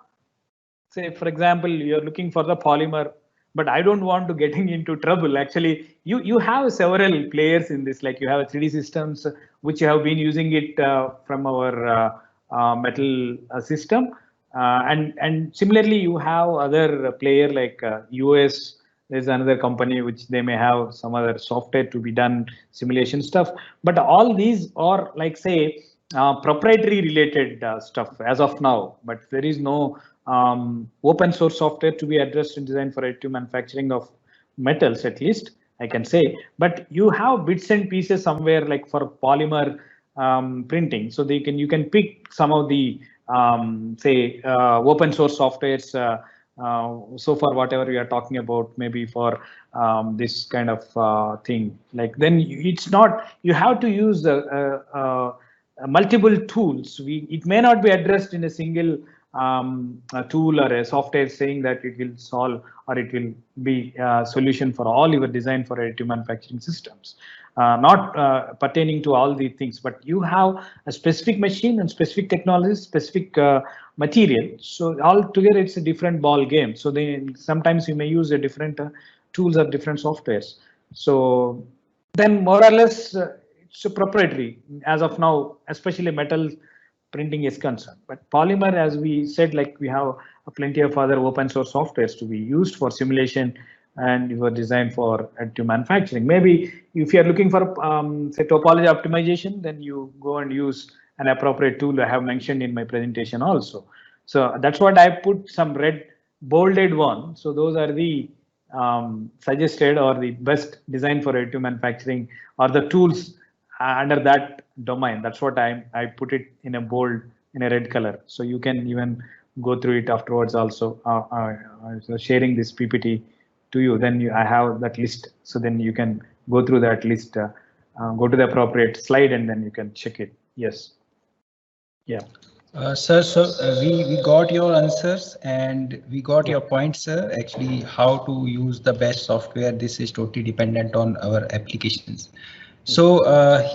say for example, you're looking for the polymer, but I don't want to getting into trouble. Actually, you have several players in this, like you have 3D systems which have been using it from our metal system, and similarly you have other player like US. There's another company which they may have some other software to be done simulation stuff, but all these are like say proprietary related stuff as of now, but there is no open source software to be addressed and designed for additive manufacturing of metals, at least I can say. But you have bits and pieces somewhere like for polymer printing, so you can pick some of the say open source softwares so far whatever we are talking about, maybe for this kind of thing, like then it's not, you have to use multiple tools. It may not be addressed in a single a tool or a software saying that it will solve or it will be a solution for all your design for additive manufacturing systems. Not pertaining to all the things, but you have a specific machine and specific technology, specific material. So all together it's a different ball game. So then sometimes you may use a different tools or different softwares. So then more or less it's a proprietary as of now, especially metal printing is concerned. But polymer, as we said, like we have plenty of other open source softwares to be used for simulation and you were designed for additive manufacturing. Maybe if you are looking for say topology optimization, then you go and use an appropriate tool I have mentioned in my presentation also. So that's what I put some red bolded one. So those are the suggested or the best design for additive manufacturing or the tools under that domain. That's what I put it in a bold, in a red color. So you can even go through it afterwards also. So sharing this PPT to you, then I have that list. So then you can go through that list, go to the appropriate slide and then you can check it. Yes. Yeah. Sir, so we got your answers and we got your points, sir. Actually, how to use the best software, this is totally dependent on our applications. So here